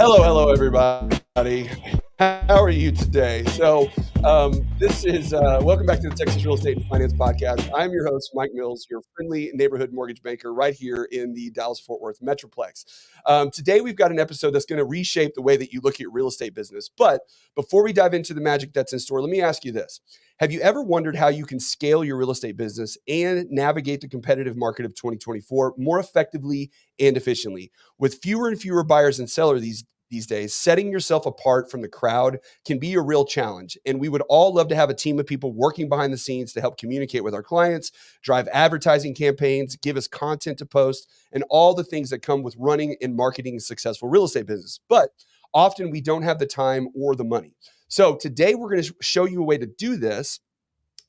Hello, everybody. How are you today? This is welcome back to the Texas Real Estate and Finance Podcast. I'm your host, Mike Mills, your friendly neighborhood mortgage banker right here in the Dallas-Fort Worth Metroplex. Today, we've got an episode that's going to reshape the way that you look at your real estate business. But before we dive into the magic that's in store, let me ask you this. Have you ever wondered how you can scale your real estate business and navigate the competitive market of 2024 more effectively and efficiently? With fewer and fewer buyers and sellers these days, setting yourself apart from the crowd can be a real challenge. And we would all love to have a team of people working behind the scenes to help communicate with our clients, drive advertising campaigns, give us content to post, and all the things that come with running and marketing a successful real estate business. But often we don't have the time or the money. So today we're going to show you a way to do this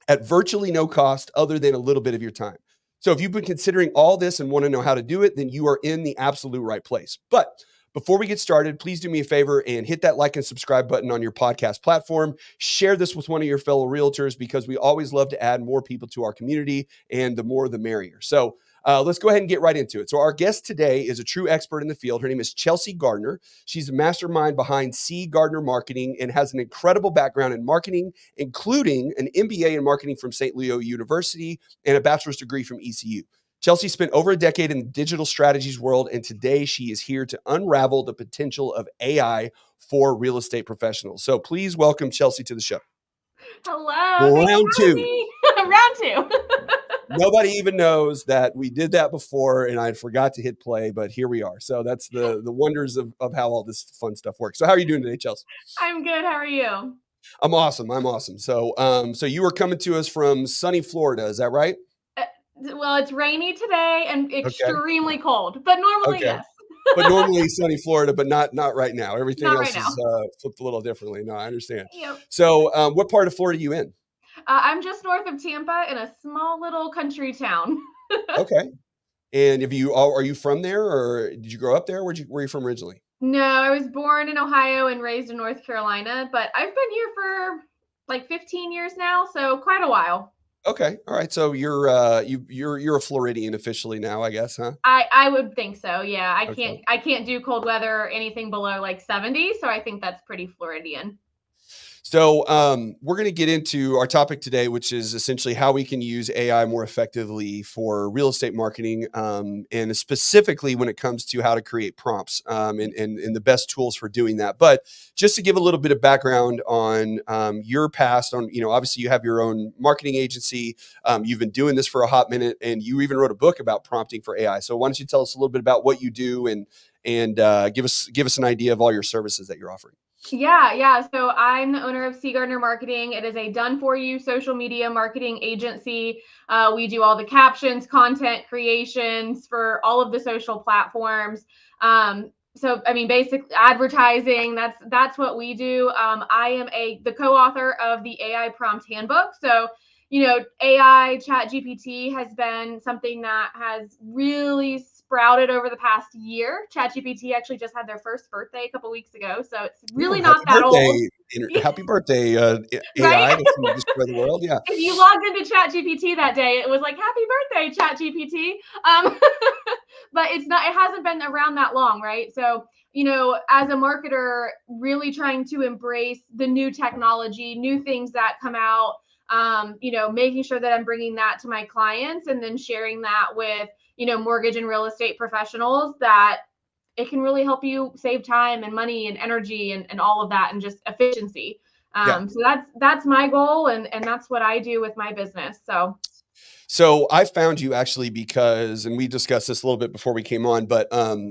at virtually no cost other than a little bit of your time. So if you've been considering all this and want to know how to do it, then you are in the absolute right place. But before we get started, please do me a favor and hit that like and subscribe button on your podcast platform. Share this with one of your fellow realtors because we always love to add more people to our community, and the more the merrier. So let's go ahead and get right into it. So our guest today is a true expert in the field. Her name is Chelsea Gardner. She's a mastermind behind C. Gardner Marketing and has an incredible background in marketing, including an MBA in marketing from St. Leo University and a bachelor's degree from ECU. Chelsea spent over a decade in the digital strategies world, and today she is here to unravel the potential of AI for real estate professionals. So please welcome Chelsea to the show. Hello. Thanks Round for having two. me. Round two. Nobody even knows that we did that before and I forgot to hit play, but here we are. So that's the wonders of how all this fun stuff works. So how are you doing today, Chelsea? I'm good. How are you? I'm awesome. So you were coming to us from sunny Florida, is that right? Well, it's rainy today and Okay. extremely cold, but normally, Okay. yes. But normally sunny Florida, but not right now. Everything Not right else now. is flipped a little differently. No, I understand. Yep. So what part of Florida are you in? I'm just north of Tampa in a small little country town. Okay. And are you from there, or did you grow up there? Where are you from originally? No, I was born in Ohio and raised in North Carolina, but I've been here for like 15 years now, so quite a while. Okay. All right. So you're a Floridian officially now, I guess, huh? I would think so. Yeah, Okay. I can't do cold weather or anything below like 70, so I think that's pretty Floridian. So we're going to get into our topic today, which is essentially how we can use AI more effectively for real estate marketing, and specifically when it comes to how to create prompts, and the best tools for doing that. But just to give a little bit of background on your past, obviously you have your own marketing agency. You've been doing this for a hot minute, and you even wrote a book about prompting for AI. So why don't you tell us a little bit about what you do and give us an idea of all your services that you're offering. Yeah. So I'm the owner of C. Gardner Marketing. It is a done-for-you social media marketing agency. We do all the captions, content creations for all of the social platforms. So I mean, basic advertising. That's what we do. I am the co-author of the AI Prompt Handbook. So AI Chat GPT has been something that has really sprouted over the past year. Chat GPT actually just had their first birthday a couple weeks ago, so it's Oh, really not that old. happy birthday, Right? AI that's going to destroy the world. Yeah. If you logged into Chat GPT that day, it was like, happy birthday, Chat GPT. But it hasn't been around that long, right? So, as a marketer, really trying to embrace the new technology, new things that come out, making sure that I'm bringing that to my clients and then sharing that with, mortgage and real estate professionals, that it can really help you save time and money and energy and all of that and just efficiency. Yeah. So that's my goal, and that's what I do with my business. So I found you actually because, and we discussed this a little bit before we came on, but you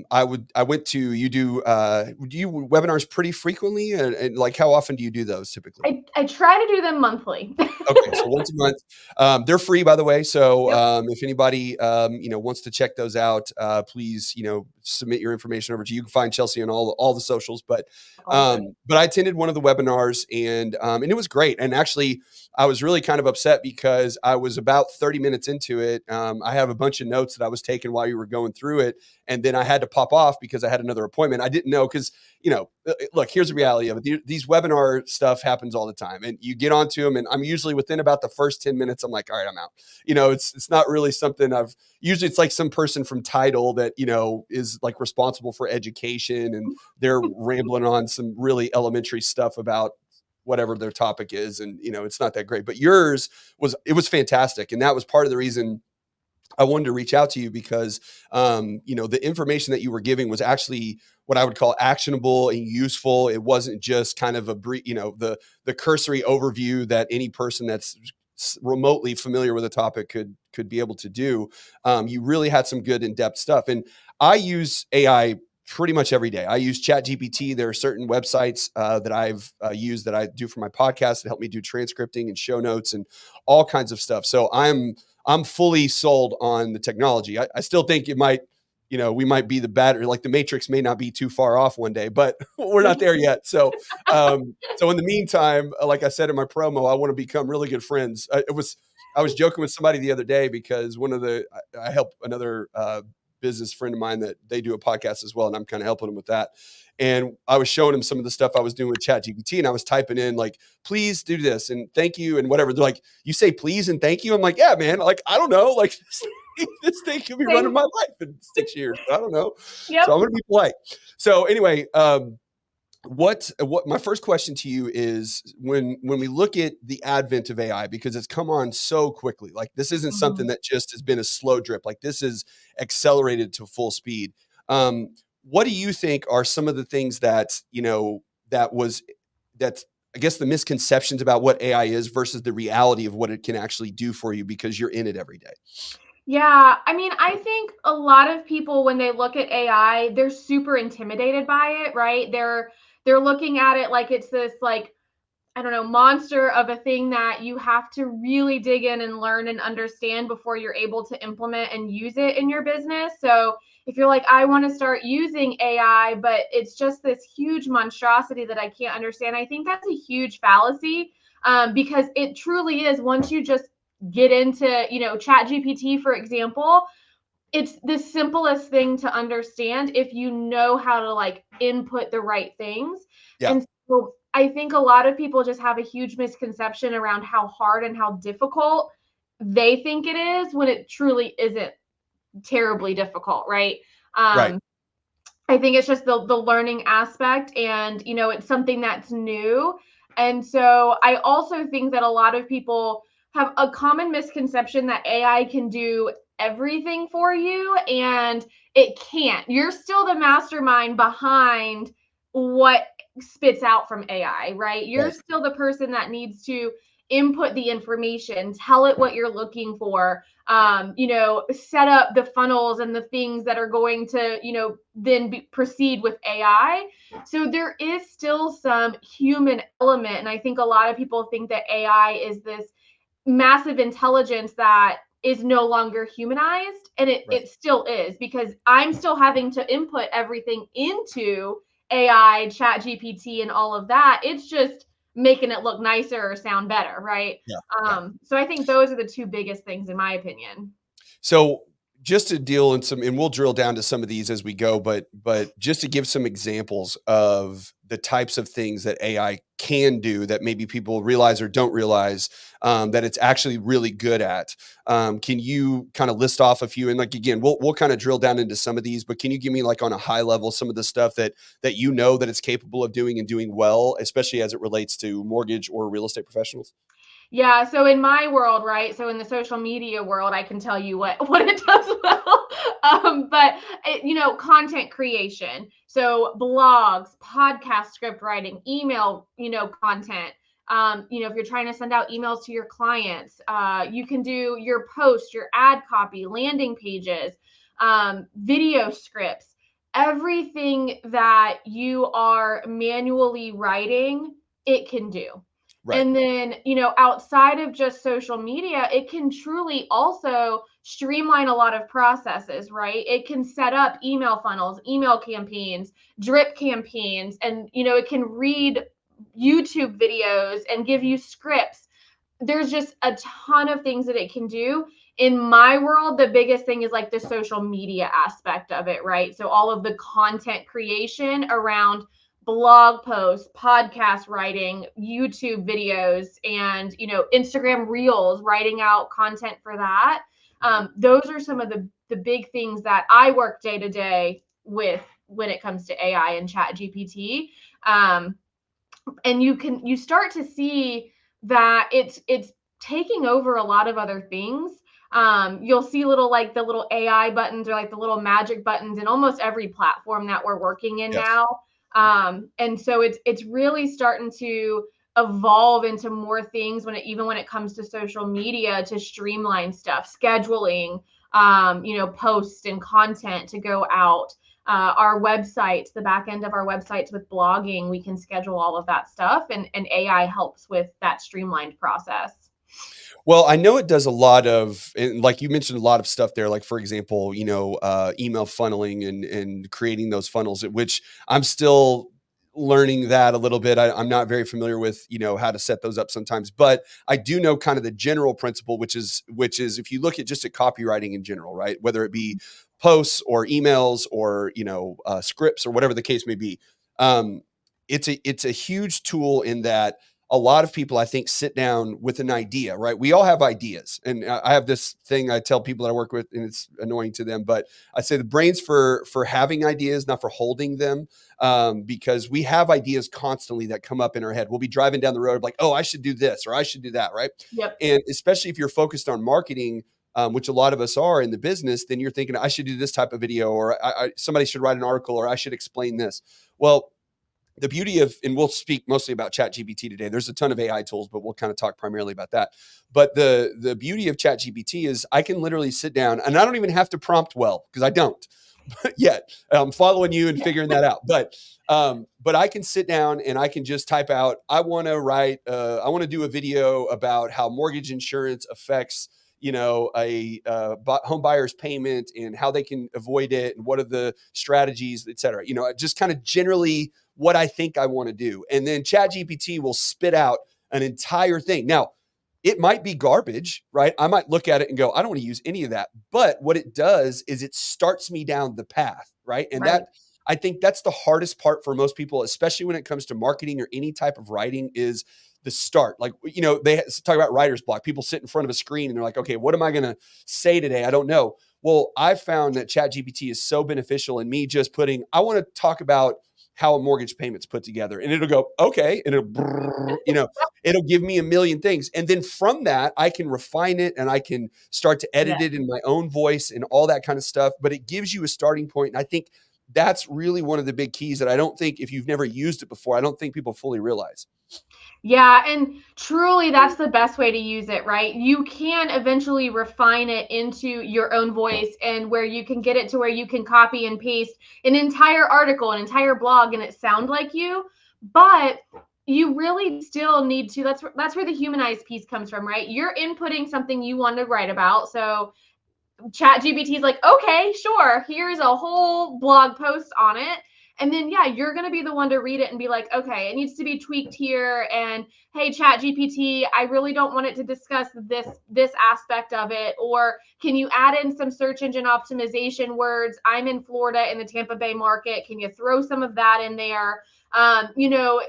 do webinars pretty frequently, and like how often do you do those typically? I try to do them monthly. Okay, so once a month. They're free, by the way. So Yep. if anybody wants to check those out, please submit your information over to you. You can find Chelsea on all the socials. But I attended one of the webinars and it was great. And actually, I was really kind of upset because I was about 30 minutes into it, I have a bunch of notes that I was taking while you were going through it. And then I had to pop off because I had another appointment. I didn't know because, look, here's the reality of it. These webinar stuff happens all the time. And you get onto them, and I'm usually within about the first 10 minutes, I'm like, all right, I'm out. It's not really something usually it's like some person from Title that, is like responsible for education, and they're rambling on some really elementary stuff about whatever their topic is. And, it's not that great, but yours was fantastic. And that was part of the reason I wanted to reach out to you because, the information that you were giving was actually what I would call actionable and useful. It wasn't just kind of a brief, the cursory overview that any person that's remotely familiar with a topic could be able to do. You really had some good in-depth stuff. And I use AI pretty much every day. I use Chat GPT. There are certain websites that I've used that I do for my podcast that help me do transcripting and show notes and all kinds of stuff. So I'm fully sold on the technology. I still think it might, we might be the battery, like the Matrix may not be too far off one day, but we're not there yet. So in the meantime, like I said in my promo, I want to become really good friends. I was joking with somebody the other day because I help another business friend of mine that they do a podcast as well, and I'm kind of helping them with that. And I was showing him some of the stuff I was doing with Chat GPT, and I was typing in like, please do this and thank you and whatever. They're like, you say please and thank you? I'm like, yeah, man. Like, I don't know. Like this thing could be running my life in 6 years. I don't know. Yep. So I'm going to be polite. So anyway, what my first question to you is when we look at the advent of AI, because it's come on so quickly, like this isn't something that just has been a slow drip, like this is accelerated to full speed. What do you think are some of the things that that's I guess the misconceptions about what AI is versus the reality of what it can actually do for you because you're in it every day? Yeah, I mean, I think a lot of people when they look at AI, they're super intimidated by it, right? They're looking at it like it's this like I don't know, monster of a thing that you have to really dig in and learn and understand before you're able to implement and use it in your business. So if you're like, I want to start using AI, but it's just this huge monstrosity that I can't understand, I think that's a huge fallacy because it truly is. Once you just get into, Chat GPT, for example, it's the simplest thing to understand if you know how to like input the right things. Yeah, And so I think a lot of people just have a huge misconception around how hard and how difficult they think it is when it truly isn't terribly difficult, right? right, I think it's just the learning aspect, and it's something that's new. And so I also think that a lot of people have a common misconception that AI can do everything for you, and it can't. You're still the mastermind behind what spits out from AI, right? You're right, still the person that needs to input the information, tell it what you're looking for, set up the funnels and the things that are going to, then proceed with AI. So there is still some human element. And I think a lot of people think that AI is this massive intelligence that is no longer humanized. And right. it still is because I'm still having to input everything into AI, Chat GPT, and all of that. It's just making it look nicer or sound better, right? Yeah, yeah. So I think those are the two biggest things in my opinion. So just to deal in some, and we'll drill down to some of these as we go, but just to give some examples of the types of things that AI can do that maybe people realize or don't realize that it's actually really good at. Can you kind of list off a few? And like again, we'll kind of drill down into some of these, but can you give me like on a high level some of the stuff that that it's capable of doing and doing well, especially as it relates to mortgage or real estate professionals? Yeah, so in my world, right? So in the social media world, I can tell you what it does well. But content creation. So blogs, podcast script writing, email, content. If you're trying to send out emails to your clients, you can do your post, your ad copy, landing pages, video scripts, everything that you are manually writing, it can do. Right, And then, outside of just social media, it can truly also streamline a lot of processes, right? It can set up email funnels, email campaigns, drip campaigns, and, it can read YouTube videos and give you scripts. There's just a ton of things that it can do. In my world, the biggest thing is like the social media aspect of it, right? So all of the content creation around blog posts, podcast writing, YouTube videos, and Instagram reels, writing out content for that. Those are some of the big things that I work day to day with when it comes to AI and Chat GPT. And you start to see that it's taking over a lot of other things. You'll see the little AI buttons or like the little magic buttons in almost every platform that we're working in Yes. now. And so it's really starting to evolve into more things even when it comes to social media, to streamline stuff, scheduling, posts and content to go out. Our websites, the back end of our websites with blogging, we can schedule all of that stuff, and AI helps with that streamlined process. Well, I know it does a lot of, and like you mentioned, a lot of stuff there. Like for example, email funneling and creating those funnels, which I'm still learning that a little bit. I'm not very familiar with how to set those up sometimes, but I do know kind of the general principle, which is if you look at just at copywriting in general, right? Whether it be posts or emails or scripts or whatever the case may be, um, it's a huge tool in that a lot of people, I think, sit down with an idea, right? We all have ideas. And I have this thing I tell people that I work with, and it's annoying to them, but I say the brain's for having ideas, not for holding them. Because we have ideas constantly that come up in our head. We'll be driving down the road like, oh, I should do this or I should do that, right? Yep. And especially if you're focused on marketing, which a lot of us are in the business, then you're thinking, I should do this type of video, or somebody should write an article, or I should explain this. Well, the beauty of, and we'll speak mostly about Chat GPT today. There's a ton of AI tools, but we'll kind of talk primarily about that. But the beauty of Chat GPT is I can literally sit down, and I don't even have to prompt well, because I don't yet. I'm following you and Yeah. figuring that out. But I can sit down and I can just type out, I want to do a video about how mortgage insurance affects a home buyer's payment and how they can avoid it and what are the strategies, et cetera. Just kind of generally what I think I want to do. And then Chat GPT will spit out an entire thing. Now, it might be garbage, right? I might look at it and go, I don't want to use any of that. But what it does is it starts me down the path, right? And Right. I think that's the hardest part for most people, especially when it comes to marketing or any type of writing, is the start. Like, they talk about writer's block. People sit in front of a screen and they're like, okay, what am I going to say today? I don't know. Well, I've found that Chat GPT is so beneficial in me just putting, I want to talk about how a mortgage payment's put together. And it'll go, okay. And it'll give me a million things. And then from that, I can refine it and I can start to edit Yeah. it in my own voice and all that kind of stuff. But it gives you a starting point. And I think that's really one of the big keys that I don't think, if you've never used it before, I don't think people fully realize. Yeah, and truly that's the best way to use it, right? You can eventually refine it into your own voice, and where you can get it to where you can copy and paste an entire article, an entire blog, and it sound like you. But you really still need to, that's where the humanized piece comes from, right? You're inputting something you want to write about. So Chat GPT is like, okay, sure, here's a whole blog post on it. And then, yeah, you're going to be the one to read it and be like, okay, it needs to be tweaked here. And hey, Chat GPT, I really don't want it to discuss this aspect of it. Or can you add in some search engine optimization words? I'm in Florida in the Tampa Bay market. Can you throw some of that in there?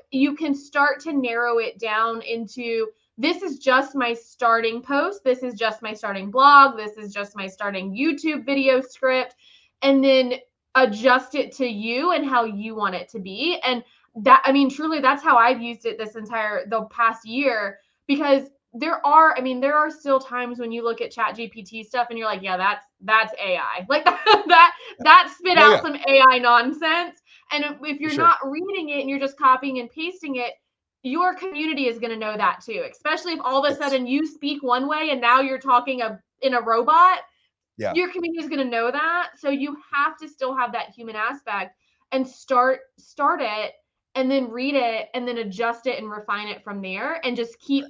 You can start to narrow it down into, this is just my starting post. This is just my starting blog. This is just my starting YouTube video script. And then adjust it to you and how you want it to be. And that, I mean, truly, that's how I've used it the past year, because there are still times when you look at Chat GPT stuff and you're like, yeah, that's AI. Like that spit Oh out yeah, some AI nonsense. And if for you're sure. not reading it and you're just copying and pasting it, your community is going to know that too, especially if all of a Yes. sudden you speak one way and now you're talking in a robot. Yeah. Your community is going to know that. So you have to still have that human aspect, and start it, and then read it, and then adjust it and refine it from there, and just keep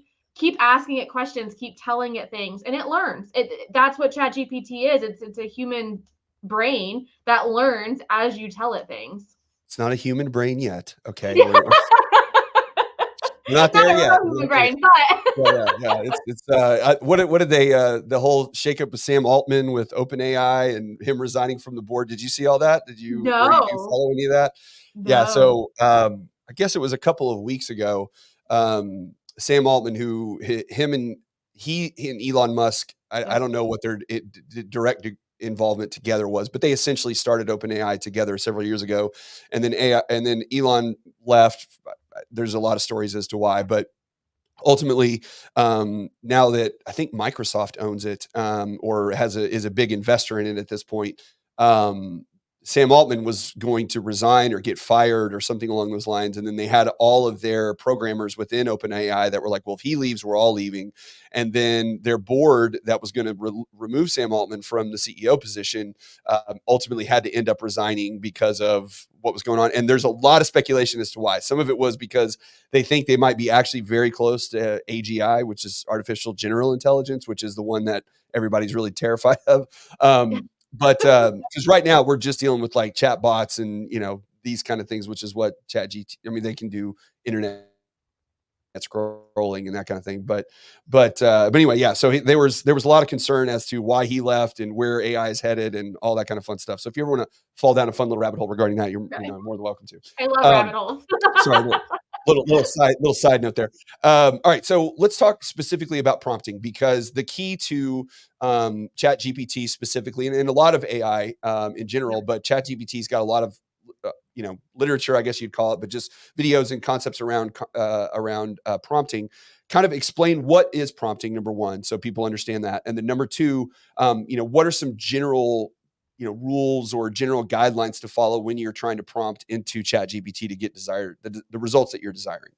asking it questions, keep telling it things, and it learns. That's what Chat GPT is. It's a human brain that learns as you tell it things. It's not a human brain yet. Okay. Yeah. We're not Not there a yet. real We're human not there. brain, but Yeah. What did they the whole shakeup with Sam Altman with OpenAI and him resigning from the board? Did you see all that? Do you no, follow any of that? Yeah. no. So I guess it was a couple of weeks ago. Sam Altman, who him and he and Elon Musk, I Yep. don't know what their direct involvement together was, but they essentially started OpenAI together several years ago, and then AI, and then Elon left. There's a lot of stories as to why, but ultimately, now that I think Microsoft owns it, or is a big investor in it at this point, um, Sam Altman was going to resign or get fired or something along those lines. And then they had all of their programmers within OpenAI that were like, well, if he leaves, we're all leaving. And then their board that was going to remove Sam Altman from the CEO position ultimately had to end up resigning because of what was going on. And there's a lot of speculation as to why. Some of it was because they think they might be actually very close to AGI, which is artificial general intelligence, which is the one that everybody's really terrified of. But because right now we're just dealing with like chat bots and these kind of things, which is what Chat GT. I mean, they can do internet scrolling and that kind of thing. But anyway, yeah. So there was a lot of concern as to why he left and where AI is headed and all that kind of fun stuff. So if you ever want to fall down a fun little rabbit hole regarding that, you're Okay. more than welcome to. I love Um, rabbit holes. Sorry, little side note there. All right, so let's talk specifically about prompting because the key to Chat GPT specifically, and a lot of AI in general, Yep. but Chat GPT's got a lot of literature, I guess you'd call it, but just videos and concepts around prompting. Kind of explain what is prompting, number one, so people understand that, and then number two, what are some general rules or general guidelines to follow when you're trying to prompt into Chat GPT to get the results that you're desiring.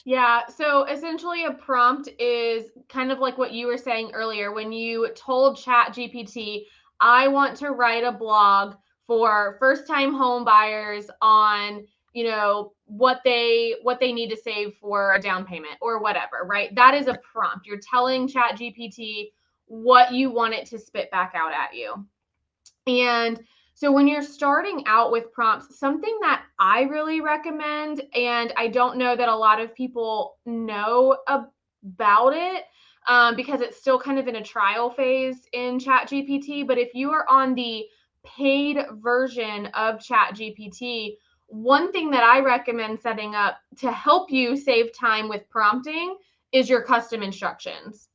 Yeah, so essentially a prompt is kind of like what you were saying earlier when you told Chat GPT, I want to write a blog for first-time home buyers on, what they need to save for a down payment or whatever, right? That is a Right. prompt. You're telling Chat GPT what you want it to spit back out at you. And so when you're starting out with prompts, something that I really recommend, and I don't know that a lot of people know about it because it's still kind of in a trial phase in ChatGPT. But if you are on the paid version of ChatGPT, one thing that I recommend setting up to help you save time with prompting is your custom instructions.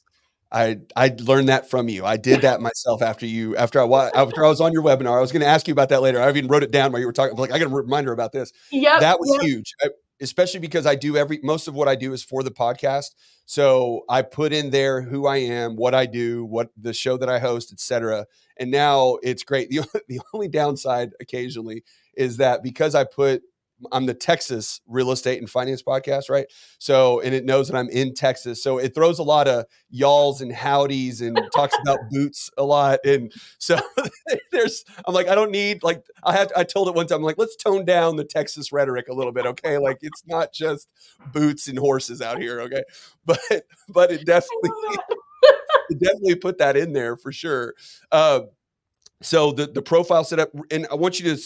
I learned that from you. I did that myself after I was on your webinar. I was going to ask you about that later. I even wrote it down while you were talking. I'm like, I got to remind her about this. Yep, That was yep. huge, especially because I do most of what I do is for the podcast. So I put in there who I am, what I do, what the show that I host, etc. And now it's great. The only downside occasionally is that because I'm the Texas real estate and finance podcast, right? So, and it knows that I'm in Texas. So it throws a lot of y'alls and howdies and talks about boots a lot. And so I'm like, I don't need, like, I told it one time, I'm like, let's tone down the Texas rhetoric a little bit. Okay. Like it's not just boots and horses out here. Okay. But, but I love that. it definitely put that in there for sure. Uh, so the profile setup, and I want you to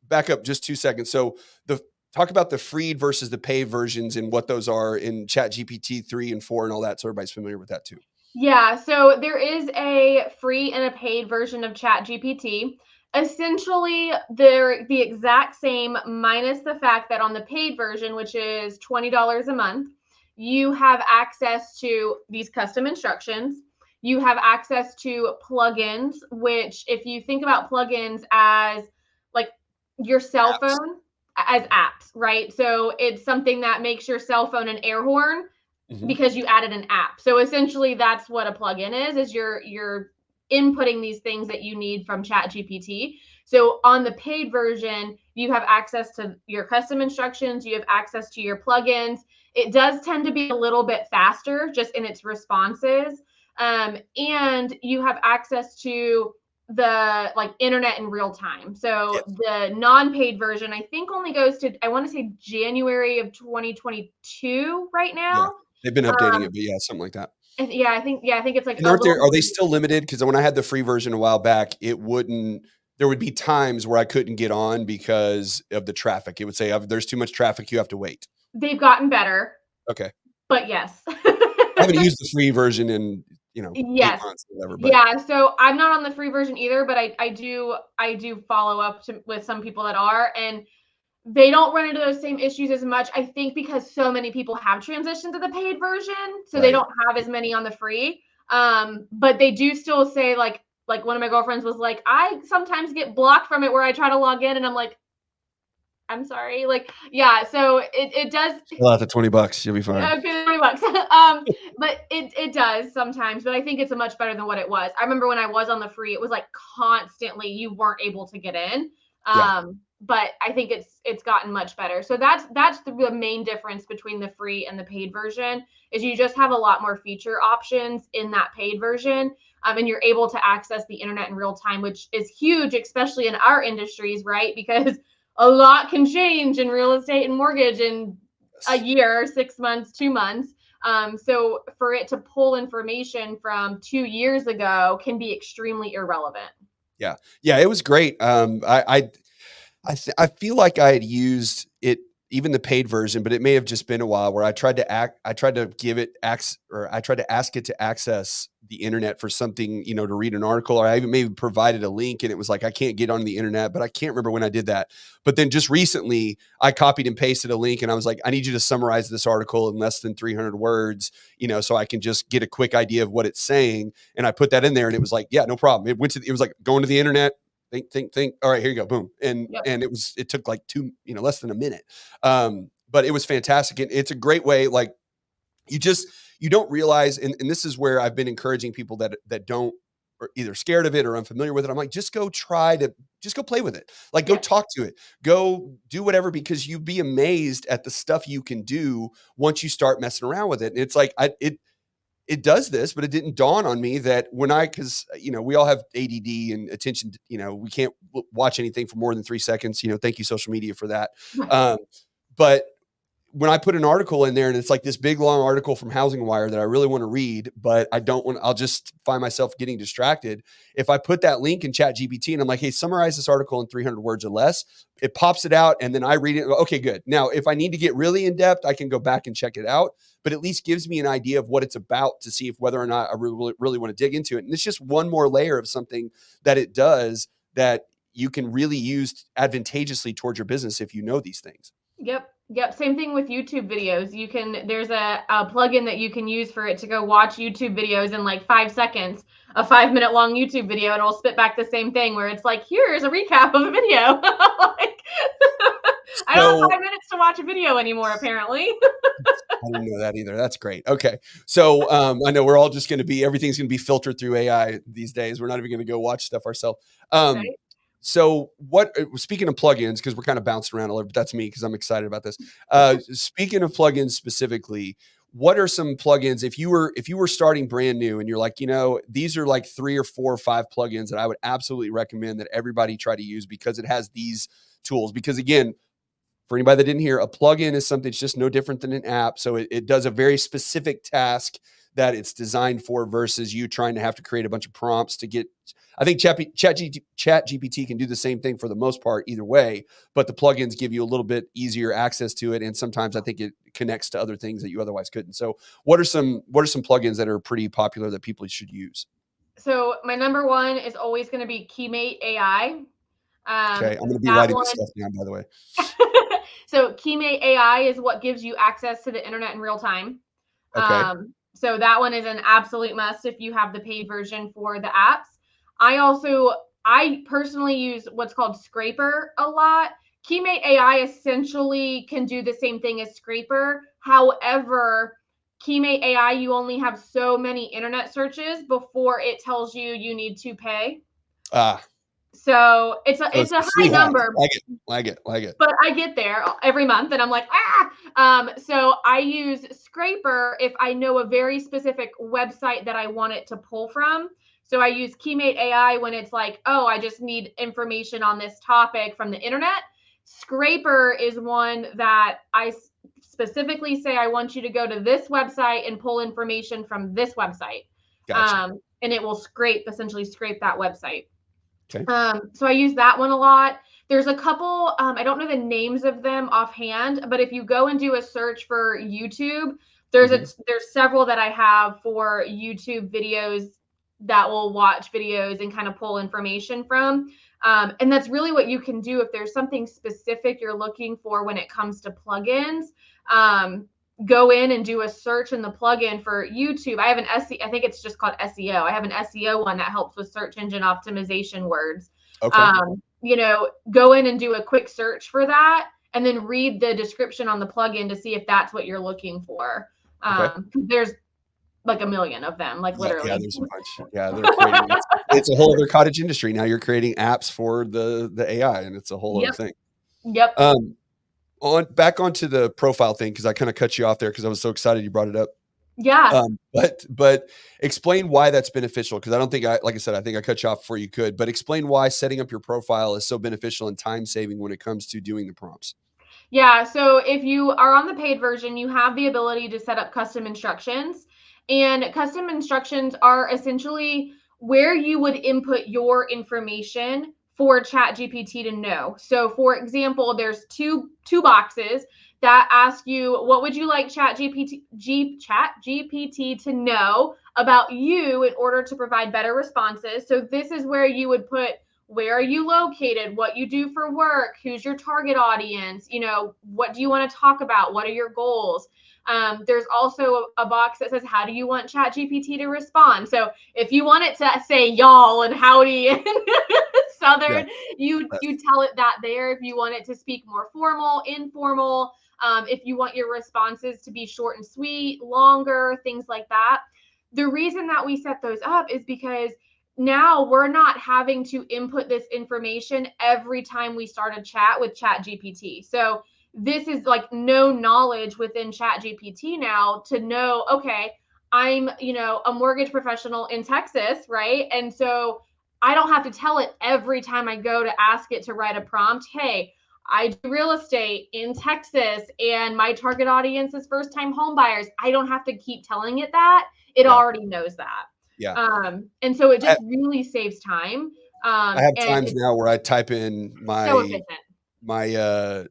back up just 2 seconds. So the talk about the free versus the paid versions and what those are in Chat GPT 3 and 4 and all that. So everybody's familiar with that too. Yeah, so there is a free and a paid version of ChatGPT. Essentially, they're the exact same, minus the fact that on the paid version, which is $20 a month, you have access to these custom instructions. You have access to plugins, which, if you think about plugins as like your cell Apps. phone, as apps, right? So it's something that makes your cell phone an air horn Mhm. because you added an app. So essentially that's what a plugin is you're inputting these things that you need from Chat GPT. So on the paid version, you have access to your custom instructions, you have access to your plugins. It does tend to be a little bit faster just in its responses. And you have access to the like internet in real time. So Yes. the non-paid version I think only goes to, I want to say, January of 2022 right Yeah. now. They've been updating Um, it, but yeah, something like that. yeah, I think it's like And a little are more. they still limited? Because when I had the free version a while back, there would be times where I couldn't get on because of the traffic. It would say, there's too much traffic. You have to wait. They've gotten better. Okay. but yes. I haven't used the free version in, 8 Yes. months or whatever, but Yeah, so I'm not on the free version either, but I do follow up with some people that are, and they don't run into those same issues as much, I think, because so many people have transitioned to the paid version, so they right. don't have as many on the free. But they do still say, like one of my girlfriends was like, "I sometimes get blocked from it where I try to log in," and I'm like, "I'm sorry." Like, yeah, so it does. Fill out the $20, you'll be fine. Okay, $3. But it does sometimes, but I think it's a much better than what it was. I remember when I was on the free, it was like constantly you weren't able to get in. Yeah. But I think it's gotten much better. So that's the main difference between the free and the paid version is you just have a lot more feature options in that paid version. And you're able to access the internet in real time, which is huge, especially in our industries, right? Because a lot can change in real estate and mortgage in a Yes. year, 6 months, 2 months. So for it to pull information from 2 years ago can be extremely irrelevant. Yeah. Yeah, it was great. I feel like I had used it, even the paid version, but it may have just been a while where I tried to give it access, or I tried to ask it to access the internet for something, to read an article, or I even maybe provided a link and it was like, I can't get on the internet, but I can't remember when I did that. But then just recently I copied and pasted a link and I was like, I need you to summarize this article in less than 300 words, so I can just get a quick idea of what it's saying. And I put that in there and it was like, yeah, no problem. It was like going to the internet, think. All right, here you go. Boom. Yep. And it took like less than a minute. But it was fantastic. And it's a great way. Like you just, you don't realize, and this is where I've been encouraging people that don't, or either scared of it or unfamiliar with it. I'm like, just go play with it. Like go Yeah. talk to it, go do whatever, because you'd be amazed at the stuff you can do once you start messing around with it. And it's like, it does this, but it didn't dawn on me that because we all have ADD and attention, we can't watch anything for more than 3 seconds, thank you social media for that. Um, but when I put an article in there and it's like this big long article from Housing Wire that I really want to read, but I'll just find myself getting distracted. If I put that link in Chat GPT and I'm like, hey, summarize this article in 300 words or less, it pops it out and then I read it. Okay, good. Now, if I need to get really in depth, I can go back and check it out, but at least gives me an idea of what it's about to see if whether or not I really want to dig into it. And it's just one more layer of something that it does that you can really use advantageously towards your business if you know these things. Yep. Yep. Same thing with YouTube videos. There's a plugin that you can use for it to go watch YouTube videos in like 5 seconds, a 5 minute long YouTube video, and it'll spit back the same thing where it's like, here's a recap of a video. Like, I don't have So 5 minutes to watch a video anymore, apparently. I didn't know that either. That's great. Okay. So I know we're all just going to be, everything's going to be filtered through AI these days. We're not even going to go watch stuff ourselves. Um, Right. so speaking of plugins, because we're kind of bouncing around a little, but that's me because I'm excited about this. Speaking of plugins specifically, what are some plugins if you were starting brand new and you're like, these are like 3 or 4 or 5 plugins that I would absolutely recommend that everybody try to use because it has these tools. Because again, for anybody that didn't hear, a plugin is something that's just no different than an app. So it does a very specific task that it's designed for versus you trying to have to create a bunch of prompts to get. I think Chat GPT can do the same thing for the most part either way, but the plugins give you a little bit easier access to it. And sometimes I think it connects to other things that you otherwise couldn't. So what are some plugins that are pretty popular that people should use? So my number one is always going to be Keymate AI. Okay. I'm going to be That writing one. this stuff down, by the way. So Keymate AI is what gives you access to the internet in real time. Okay. So that one is an absolute must if you have the paid version for the apps. I personally use what's called Scraper a lot. Keymate AI essentially can do the same thing as Scraper. However, Keymate AI, you only have so many internet searches before it tells you you need to pay. Ah, So it's so a it's a high free hack. number, Like it. but I get there every month and I'm like, ah. So I use Scraper if I know a very specific website that I want it to pull from. So I use Keymate AI when it's like, oh, I just need information on this topic from the internet. Scraper is one that I specifically say, I want you to go to this website and pull information from this website. Gotcha. And it will essentially scrape that website. Okay. So I use that one a lot. There's a couple, I don't know the names of them offhand, but if you go and do a search for YouTube, There's several that I have for YouTube videos that will watch videos and kind of pull information from. And that's really what you can do if there's something specific you're looking for when it comes to plugins. Go in and do a search in the plugin for YouTube. I have an SEO, I think it's just called SEO. I have an SEO one that helps with search engine optimization words. Okay. Go in and do a quick search for that and then read the description on the plugin to see if that's what you're looking for. Okay. There's like a million of them, like Yeah, literally. there's a bunch. Yeah, they're creating it's a whole other cottage industry. Now you're creating apps for the AI, and it's a whole other Yep. thing. Yep. Back onto the profile thing, because I kind of cut you off there because I was so excited you brought it up. Yeah. But explain why that's beneficial, because I don't think like I said, I think I cut you off before you could, but explain why setting up your profile is so beneficial and time saving when it comes to doing the prompts. Yeah. So if you are on the paid version, you have the ability to set up custom instructions. And custom instructions are essentially where you would input your information for Chat GPT to know. So for example, there's two boxes that ask you what would you like Chat GPT to know about you in order to provide better responses. So this is where you would put where are you located, what you do for work, who's your target audience, what do you want to talk about, what are your goals. There's also a box that says how do you want Chat GPT to respond. So if you want it to say y'all and howdy and Yeah. southern, you tell it that there. If you want it to speak more formal, informal, if you want your responses to be short and sweet, longer, things like that. The reason that we set those up is because now we're not having to input this information every time we start a chat with Chat GPT. So this is like no knowledge within Chat GPT now to know, okay, I'm, a mortgage professional in Texas, right? And so I don't have to tell it every time I go to ask it to write a prompt, hey, I do real estate in Texas and my target audience is first time home buyers. I don't have to keep telling it that. It Yeah. already knows that. Yeah. And so it just really saves time. I have And times it's now where I type in so efficient. my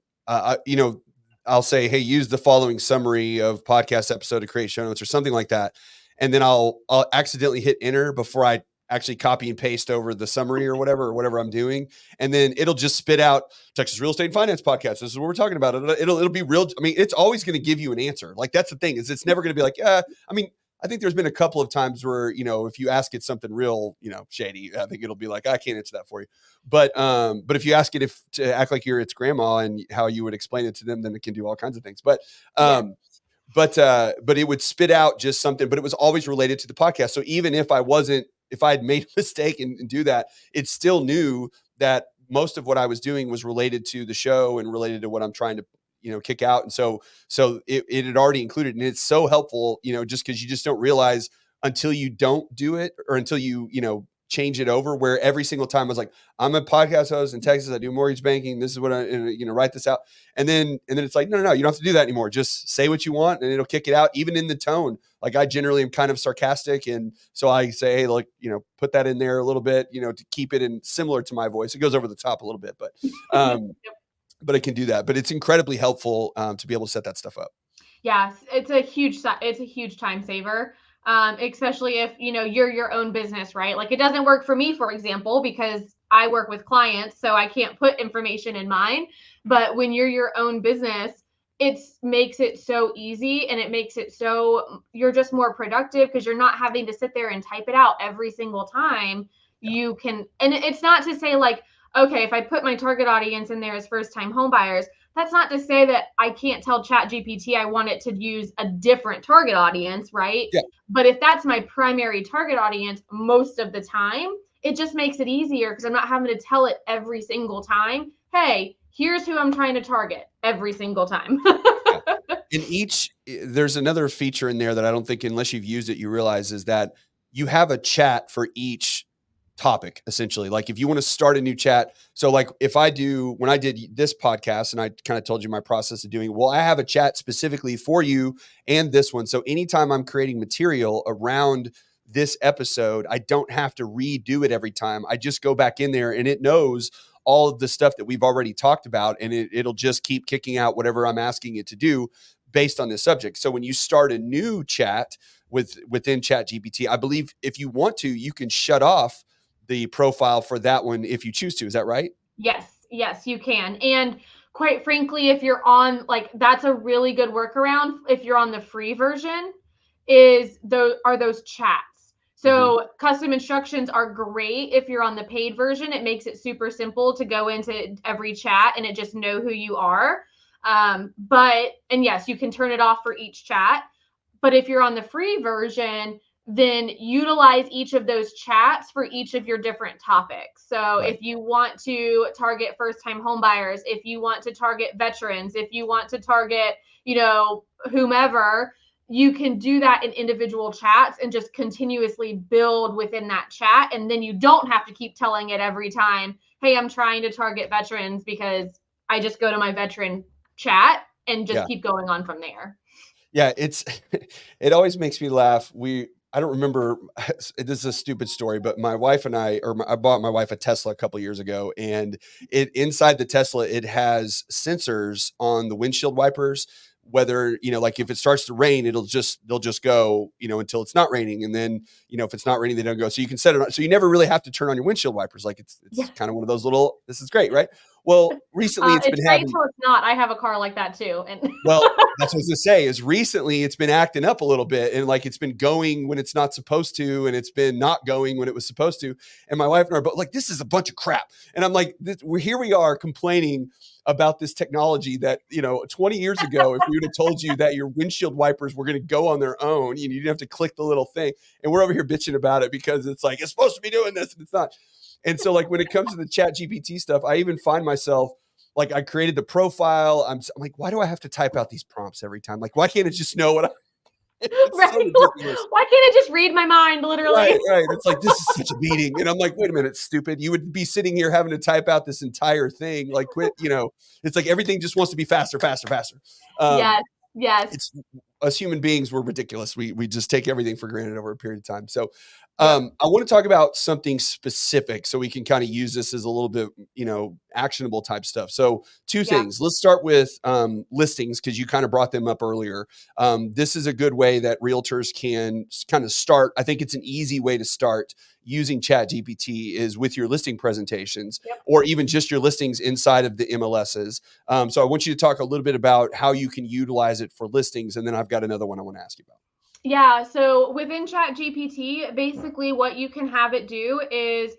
I'll say, hey, use the following summary of podcast episode to create show notes or something like that, and then I'll accidentally hit enter before I actually copy and paste over the summary or whatever I'm doing, and then it'll just spit out Texas Real Estate and Finance Podcast. This is what we're talking about. It'll be real. I mean, it's always going to give you an answer. Like that's the thing, is it's never going to be like, I mean, I think there's been a couple of times where, if you ask it something real, shady, I think it'll be like, I can't answer that for you. But if you ask it to act like you're its grandma and how you would explain it to them, then it can do all kinds of things. But it would spit out just something, but it was always related to the podcast. So even if I had made a mistake and do that, it still knew that most of what I was doing was related to the show and related to what I'm trying to, kick out. And so it had already included, and it's so helpful, just because you just don't realize until you don't do it, or until you, change it over, where every single time I was like, I'm a podcast host in Texas. I do mortgage banking. This is what I, write this out. And then it's like, no, you don't have to do that anymore. Just say what you want and it'll kick it out, even in the tone. Like I generally am kind of sarcastic. And so I say, hey, like, put that in there a little bit, to keep it in similar to my voice. It goes over the top a little bit, but it can do that. But it's incredibly helpful to be able to set that stuff up. Yes, it's a huge time saver. Especially if you're your own business, right? Like it doesn't work for me, for example, because I work with clients, so I can't put information in mine. But when you're your own business, it makes it so easy, and it makes it so you're just more productive because you're not having to sit there and type it out every single time. Yeah. You can, and it's not to say like, okay, if I put my target audience in there as first time home buyers, that's not to say that I can't tell Chat GPT I want it to use a different target audience, right? Yeah. But if that's my primary target audience most of the time, it just makes it easier because I'm not having to tell it every single time, hey, here's who I'm trying to target every single time. Yeah. There's another feature in there that I don't think, unless you've used it, you realize, is that you have a chat for each topic, essentially. Like if you want to start a new chat. So like when I did this podcast and I kind of told you my process of doing it, well, I have a chat specifically for you and this one. So anytime I'm creating material around this episode, I don't have to redo it every time. I just go back in there and it knows all of the stuff that we've already talked about, and it'll just keep kicking out whatever I'm asking it to do based on this subject. So when you start a new chat within Chat GPT, I believe if you want to, you can shut off the profile for that one if you choose to. Is that right? Yes, you can. And quite frankly, if you're on, like, that's a really good workaround. If you're on the free version, those chats. Mm-hmm. So custom instructions are great if you're on the paid version. It makes it super simple to go into every chat and it just know who you are. And yes, you can turn it off for each chat. But if you're on the free version, then utilize each of those chats for each of your different topics. So Right. if you want to target first time homebuyers, if you want to target veterans, if you want to target, whomever, you can do that in individual chats and just continuously build within that chat. And then you don't have to keep telling it every time, hey, I'm trying to target veterans, because I just go to my veteran chat and just Yeah. keep going on from there. Yeah, it's it always makes me laugh. I don't remember this is a stupid story, but my wife and I bought my wife a Tesla a couple years ago, and it inside the Tesla it has sensors on the windshield wipers. Whether like if it starts to rain, they'll just go until it's not raining, and then if it's not raining, they don't go. So you can set it on, so you never really have to turn on your windshield wipers. Like Yeah. it's kind of one of those little. This is great, right? Well, recently it's It's been great having until it's not. I have a car like that too. And well, that's what I was gonna say is recently it's been acting up a little bit and like it's been going when it's not supposed to, and it's been not going when it was supposed to. And my wife and I are both like, this is a bunch of crap. And I'm like, here we are complaining about this technology that, 20 years ago, if we would have told you that your windshield wipers were going to go on their own, you didn't have to click the little thing. And we're over here bitching about it because it's like, it's supposed to be doing this and it's not. And so like when it comes to the Chat GPT stuff, I even find myself like I created the profile. I'm like, why do I have to type out these prompts every time? Like, why can't it just know what I it's right, so ridiculous. why can't it just read my mind, Right, literally? right. It's like this is such a beating. And I'm like, wait a minute, stupid. You would be sitting here having to type out this entire thing. Like quit, it's like everything just wants to be faster, faster, faster. Um, Yes, yes, it's us human beings, we're ridiculous. We just take everything for granted over a period of time. So yep, I want to talk about something specific so we can kind of use this as a little bit, actionable type stuff. So two yeah. things. Let's start with listings because you kind of brought them up earlier. This is a good way that realtors can kind of start. I think it's an easy way to start using Chat GPT is with your listing presentations Yep. or even just your listings inside of the MLSs. So I want you to talk a little bit about how you can utilize it for listings. And then I've got another one I want to ask you about. Yeah, so within Chat GPT, basically what you can have it do is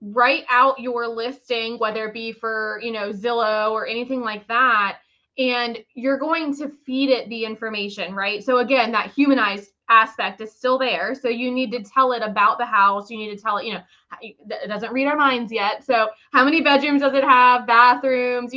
write out your listing, whether it be for, Zillow or anything like that, and you're going to feed it the information, right? So again, that humanized aspect is still there. So you need to tell it about the house. You need to tell it, it doesn't read our minds yet. So how many bedrooms does it have, bathrooms,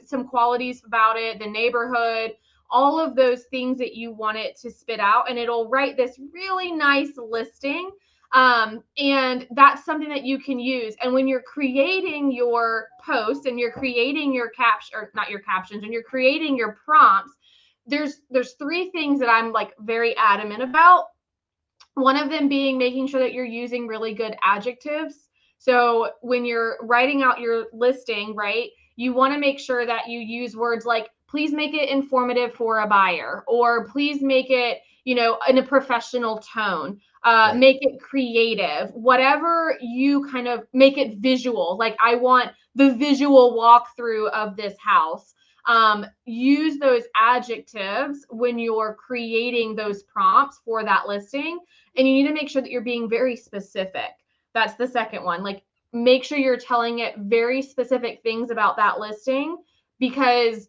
some qualities about it, the neighborhood, all of those things that you want it to spit out, and it'll write this really nice listing. And that's something that you can use. And when you're creating your post and you're creating your caption, or not your captions, and you're creating your prompts, there's three things that I'm like very adamant about. One of them being making sure that you're using really good adjectives. So when you're writing out your listing, right, you want to make sure that you use words like, please make it informative for a buyer, or please make it, in a professional tone, Right. make it creative, whatever, you kind of make it visual. Like, I want the visual walkthrough of this house. Use those adjectives when you're creating those prompts for that listing. And you need to make sure that you're being very specific. That's the second one. Like, make sure you're telling it very specific things about that listing, because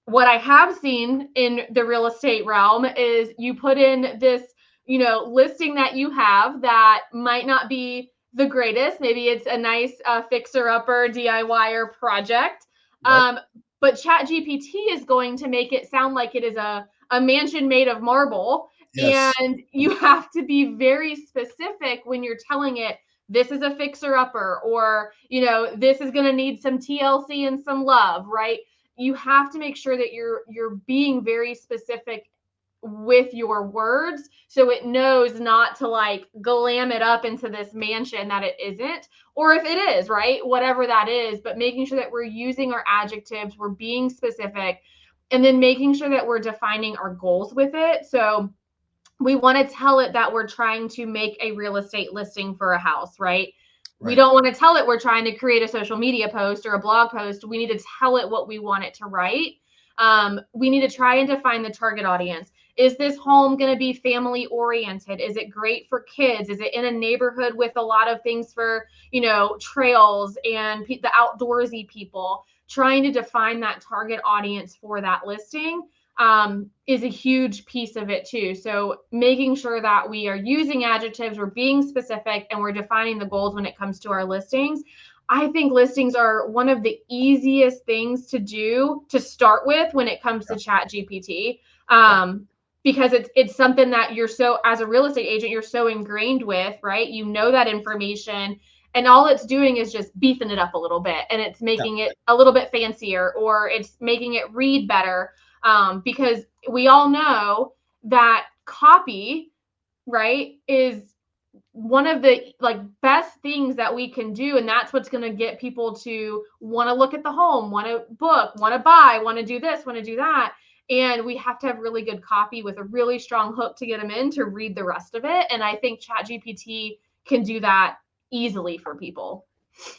what I have seen in the real estate realm is you put in this, listing that you have that might not be the greatest. Maybe it's a nice fixer upper DIYer project. Yep. Um, but Chat GPT is going to make it sound like it is a mansion made of marble. Yes. And you have to be very specific when you're telling it, this is a fixer upper, or, this is going to need some TLC and some love, right? You have to make sure that you're being very specific with your words, so it knows not to like glam it up into this mansion that it isn't, or if it is, right, whatever that is. But making sure that we're using our adjectives, we're being specific. and then making sure that we're defining our goals with it. So we want to tell it that we're trying to make a real estate listing for a house, right? We Right. don't want to tell it we're trying to create a social media post or a blog post. We need to tell it what we want it to write. We need to try and define the target audience. Is this home going to be family oriented? Is it great for kids? Is it in a neighborhood with a lot of things for, trails and the outdoorsy people? Trying to define that target audience for that listing is a huge piece of it too. So making sure that we are using adjectives, we're being specific, and we're defining the goals when it comes to our listings. I think listings are one of the easiest things to do to start with when it comes to Chat GPT. Yeah. Because it's something that you're so, as a real estate agent, you're so ingrained with, right? You know that information, and all it's doing is just beefing it up a little bit, and it's Yeah. making it a little bit fancier, or it's making it read better. Because we all know that copy, right, is one of the best things that we can do, and that's what's going to get people to want to look at the home, want to book, want to buy, want to do this, want to do that. And we have to have really good copy with a really strong hook to get them in to read the rest of it. And I think Chat GPT can do that easily for people.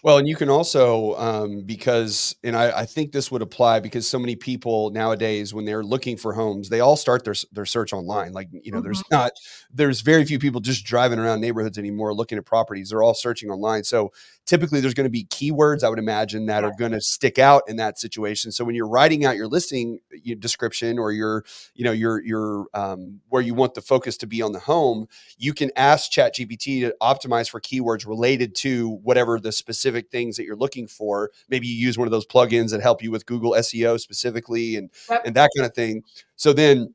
Well, and you can also, because, and I think this would apply because so many people nowadays, when they're looking for homes, they all start their search online. Like, Mhm. there's very few people just driving around neighborhoods anymore looking at properties. They're all searching online. So typically there's going to be keywords, I would imagine, that are Yes. going to stick out in that situation. So when you're writing out your listing description, or where you want the focus to be on the home, you can ask ChatGPT to optimize for keywords related to whatever the specific things that you're looking for. Maybe you use one of those plugins that help you with Google SEO specifically, and Yep. that kind of thing. So then,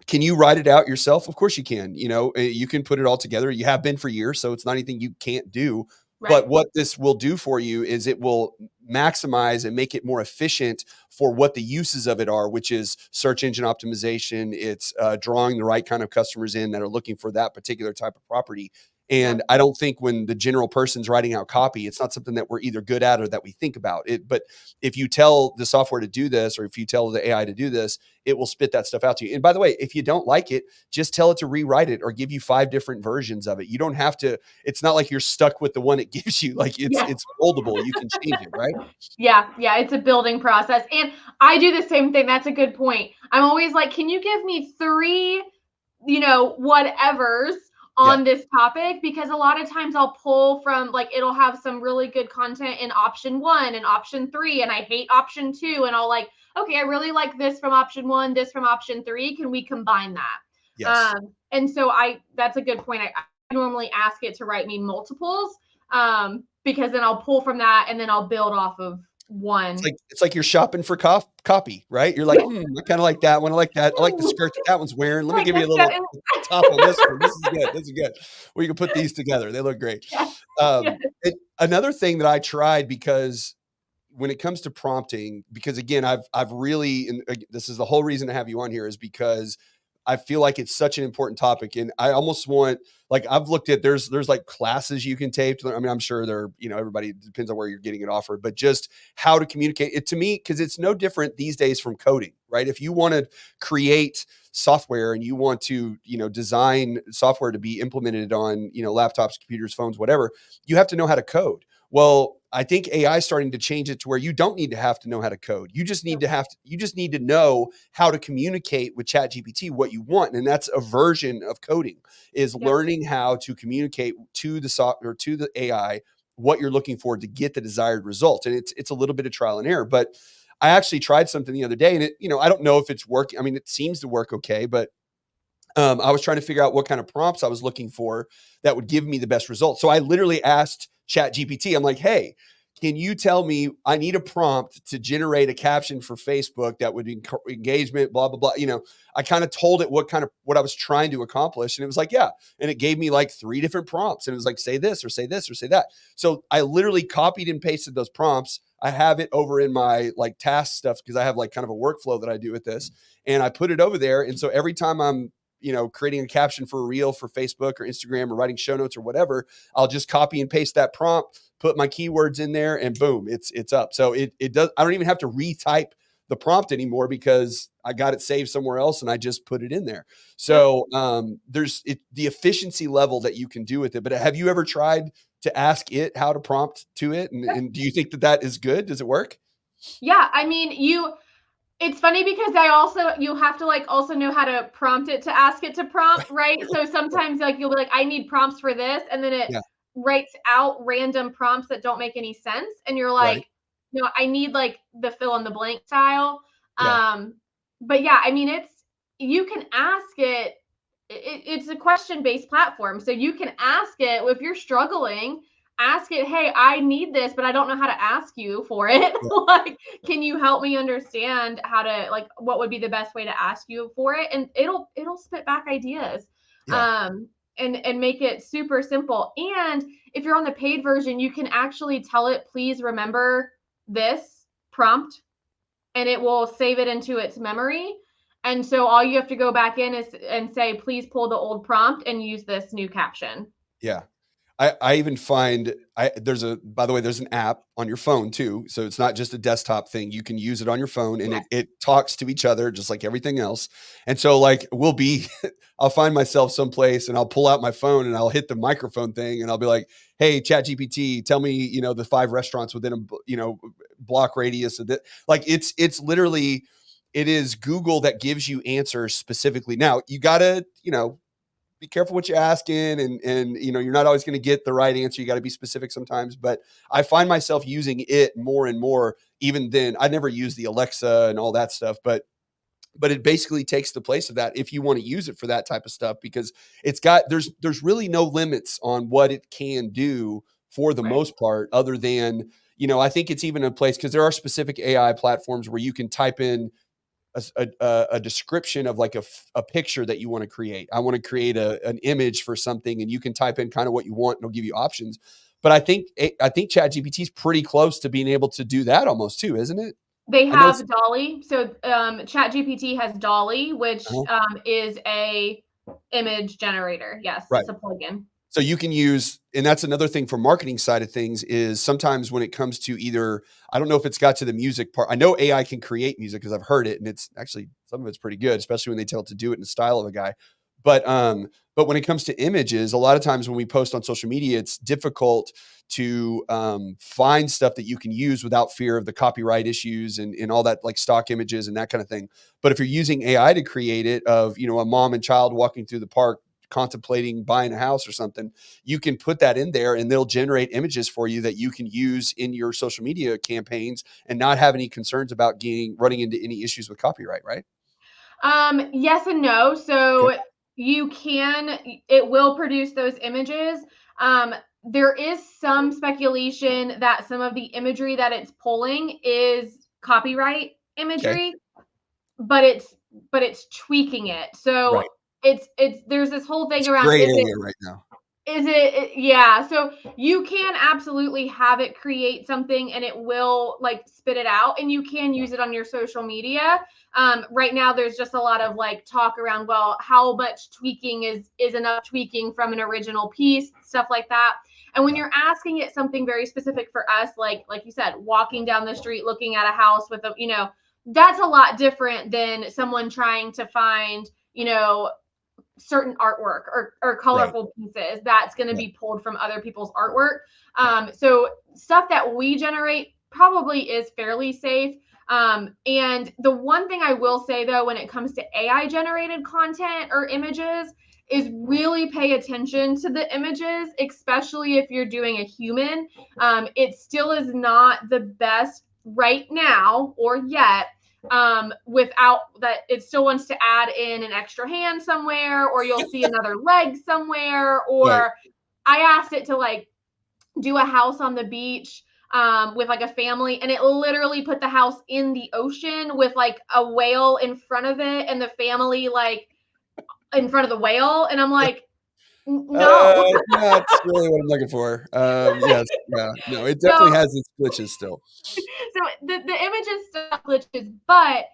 can you write it out yourself? Of course you can. You can put it all together. You have been for years, so it's not anything you can't do. But Right. what this will do for you is it will maximize and make it more efficient for what the uses of it are, which is search engine optimization. It's drawing the right kind of customers in that are looking for that particular type of property. And Yep. I don't think when the general person's writing out copy, it's not something that we're either good at or that we think about it. But if you tell the software to do this, or if you tell the AI to do this, it will spit that stuff out to you. And by the way, if you don't like it, just tell it to rewrite it or give you 5 different versions of it. You don't have to, it's not like you're stuck with the one it gives you. Like, it's Yeah. it's moldable. You can change it, right? Yeah, it's a building process. And I do the same thing. That's a good point. I'm always like, can you give me three, whatevers Yeah. on this topic? Because a lot of times I'll pull from, it'll have some really good content in option one and option three, and I hate option two. And I'll okay, I really like this from option one, this from option three. Can we combine that? Yes. And so that's a good point. I normally ask it to write me multiples, because then I'll pull from that and then I'll build off of It's one. like it's like you're shopping for copy, right? You're like, Yeah. I kind of like that one. I like that. I like the skirt that one's wearing. Let me Like give you this a little guy. top on this one. This is good. This is good. We can put these together. They look great. Yeah. Yeah. Another thing that I tried, because when it comes to prompting, because again, I've really, and this is the whole reason to have you on here, is because I feel like it's such an important topic, and I almost want, like, I've looked at, there's like classes you can take. I mean, I'm sure everybody, depends on where you're getting it offered, but just how to communicate it to me, because it's no different these days from coding, right? If you want to create software and you want to, design software to be implemented on, laptops, computers, phones, whatever, you have to know how to code. Well, I think AI is starting to change it to where you don't need to have to know how to code. You just need to know how to communicate with ChatGPT what you want. And that's a version of coding, is Yep. learning how to communicate to the software, to the AI, what you're looking for to get the desired result. And it's a little bit of trial and error. But I actually tried something the other day, and I don't know if it's working. I mean, it seems to work okay, but I was trying to figure out what kind of prompts I was looking for that would give me the best results. So I literally asked Chat GPT, I'm like, hey, can you tell me, I need a prompt to generate a caption for Facebook that would engagement, blah, blah, blah. I kind of told it what I was trying to accomplish. And it was like, yeah. And it gave me like 3 different prompts. And it was like, say this or say this or say that. So I literally copied and pasted those prompts. I have it over in my like task stuff, because I have like kind of a workflow that I do with this. And I put it over there. And so every time I'm, creating a caption for a reel for Facebook or Instagram, or writing show notes or whatever, I'll just copy and paste that prompt, put my keywords in there, and boom, it's up. So it does. I don't even have to retype the prompt anymore because I got it saved somewhere else and I just put it in there. So there's the efficiency level that you can do with it. But have you ever tried to ask it how to prompt to it? And do you think that that is good? Does it work? Yeah, I mean, it's funny because you have to like also know how to prompt it to ask it to prompt, right? So sometimes like you'll be like, I need prompts for this, and then it Yeah. writes out random prompts that don't make any sense, and you're Right. like, no, I need like the fill in the blank style. Yeah. But yeah, I mean, you can ask it. It's a question based platform, so you can ask it if you're struggling. Ask it, hey, I need this, but I don't know how to ask you for it. Yeah. Like, can you help me understand how to like what would be the best way to ask you for it? And it'll spit back ideas. Yeah. Um and make it super simple. And if you're on the paid version, you can actually tell it, please remember this prompt, and it will save it into its memory. And so all you have to go back in is and say, please pull the old prompt and use this new caption. Yeah. I even find there's by the way, there's an app on your phone too. So it's not just a desktop thing. You can use it on your phone and Yes. it talks to each other just like everything else. And so like I'll find myself someplace and I'll pull out my phone and I'll hit the microphone thing and I'll be like, hey, Chat GPT, tell me, the 5 restaurants within block radius of that. Like it's literally, it is Google that gives you answers specifically. Now you gotta, be careful what you're asking, and you're not always going to get the right answer. You got to be specific sometimes, but I find myself using it more and more. Even then, I never use the Alexa and all that stuff, but it basically takes the place of that if you want to use it for that type of stuff, because there's really no limits on what it can do for the Right. most part, other than, I think it's even a place, because there are specific AI platforms where you can type in a description of like a picture that you want to create. I want to create an image for something, and you can type in kind of what you want, and it'll give you options. But I think Chat GPT is pretty close to being able to do that almost too, isn't it? They I know. have Dolly. So Chat GPT has Dolly, which Uh-huh. is a image generator. Yes, Right. it's a plugin. So you can use, and that's another thing for marketing side of things, is sometimes when it comes to either, I don't know if it's got to the music part. I know AI can create music because I've heard it, and it's actually, some of it's pretty good, especially when they tell it to do it in the style of a guy. But when it comes to images, a lot of times when we post on social media, it's difficult to find stuff that you can use without fear of the copyright issues and all that, like stock images and that kind of thing. But if you're using AI to create it, of a mom and child walking through the park contemplating buying a house or something, you can put that in there and they'll generate images for you that you can use in your social media campaigns and not have any concerns about running into any issues with copyright, right? Yes and no. Okay. So it will produce those images. There is some speculation that some of the imagery that it's pulling is copyright Okay. imagery, but it's tweaking it. So Right. there's this whole thing It's around, gray is it area right now. yeah, so you can absolutely have it create something and it will like spit it out, and you can use it on your social media. Right now there's just a lot of like talk around, well, how much tweaking is enough tweaking from an original piece, stuff like that. And when Yeah. you're asking it something very specific for us, like you said, walking down the street looking at a house with that's a lot different than someone trying to find, certain artwork or Right. colorful pieces that's going to Right. be pulled from other people's artwork. So stuff that we generate probably is fairly safe. And the one thing I will say though, when it comes to AI generated content or images, is really pay attention to the images, especially if you're doing a human. It still is not the best right now or yet, without that, it still wants to add in an extra hand somewhere, or you'll see another leg somewhere. Right. Or I asked it to like do a house on the beach, with like a family, and it literally put the house in the ocean with like a whale in front of it and the family like in front of the whale. And I'm like, no. That's really what I'm looking for. Yes. Yeah. No, it definitely So has its glitches still. so the image is still glitches, but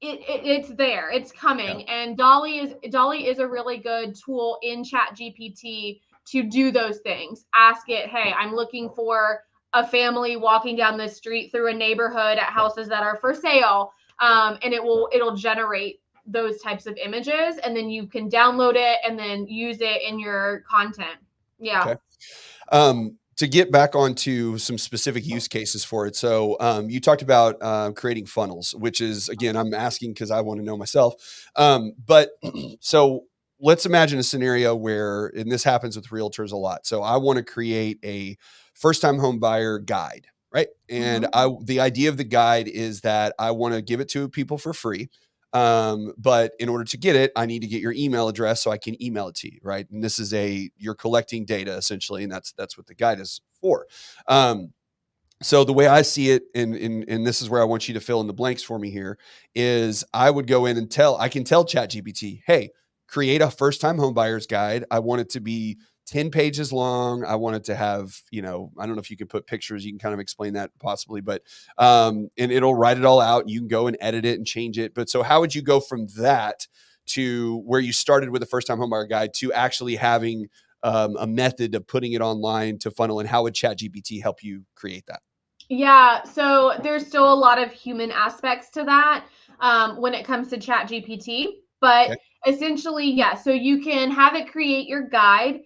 it's there, it's Yeah. coming. And Dolly is a really good tool in Chat GPT to do those things. Ask it, hey, I'm looking for a family walking down the street through a neighborhood at houses that are for sale. and it'll generate those types of images, and then you can download it and then use it in your content. Yeah. Okay. To get back onto some specific use cases for it. So, you talked about creating funnels, which is, again, I'm asking because I want to know myself. But so let's imagine a scenario where, and this happens with realtors a lot. So I want to create a first time home buyer guide, right? And Mhm. the idea of the guide is that I want to give it to people for free. But in order to get it, I need to get your email address so I can email it to you, right? And this is you're collecting data essentially, and that's what the guide is for. Um, so the way I see it, and this is where I want you to fill in the blanks for me here, is I would go in and I can tell Chat GPT, hey, create a first time home buyer's guide. I want it to be 10 pages long. I want it to have, I don't know if you can put pictures, you can kind of explain that possibly, but and it'll write it all out. You can go and edit it and change it. But so how would you go from that to where you started with a first time home buyer guide to actually having a method of putting it online to funnel, and how would Chat GPT help you create that? Yeah, so there's still a lot of human aspects to that when it comes to Chat GPT. But Okay. essentially, yeah, so you can have it create your guide,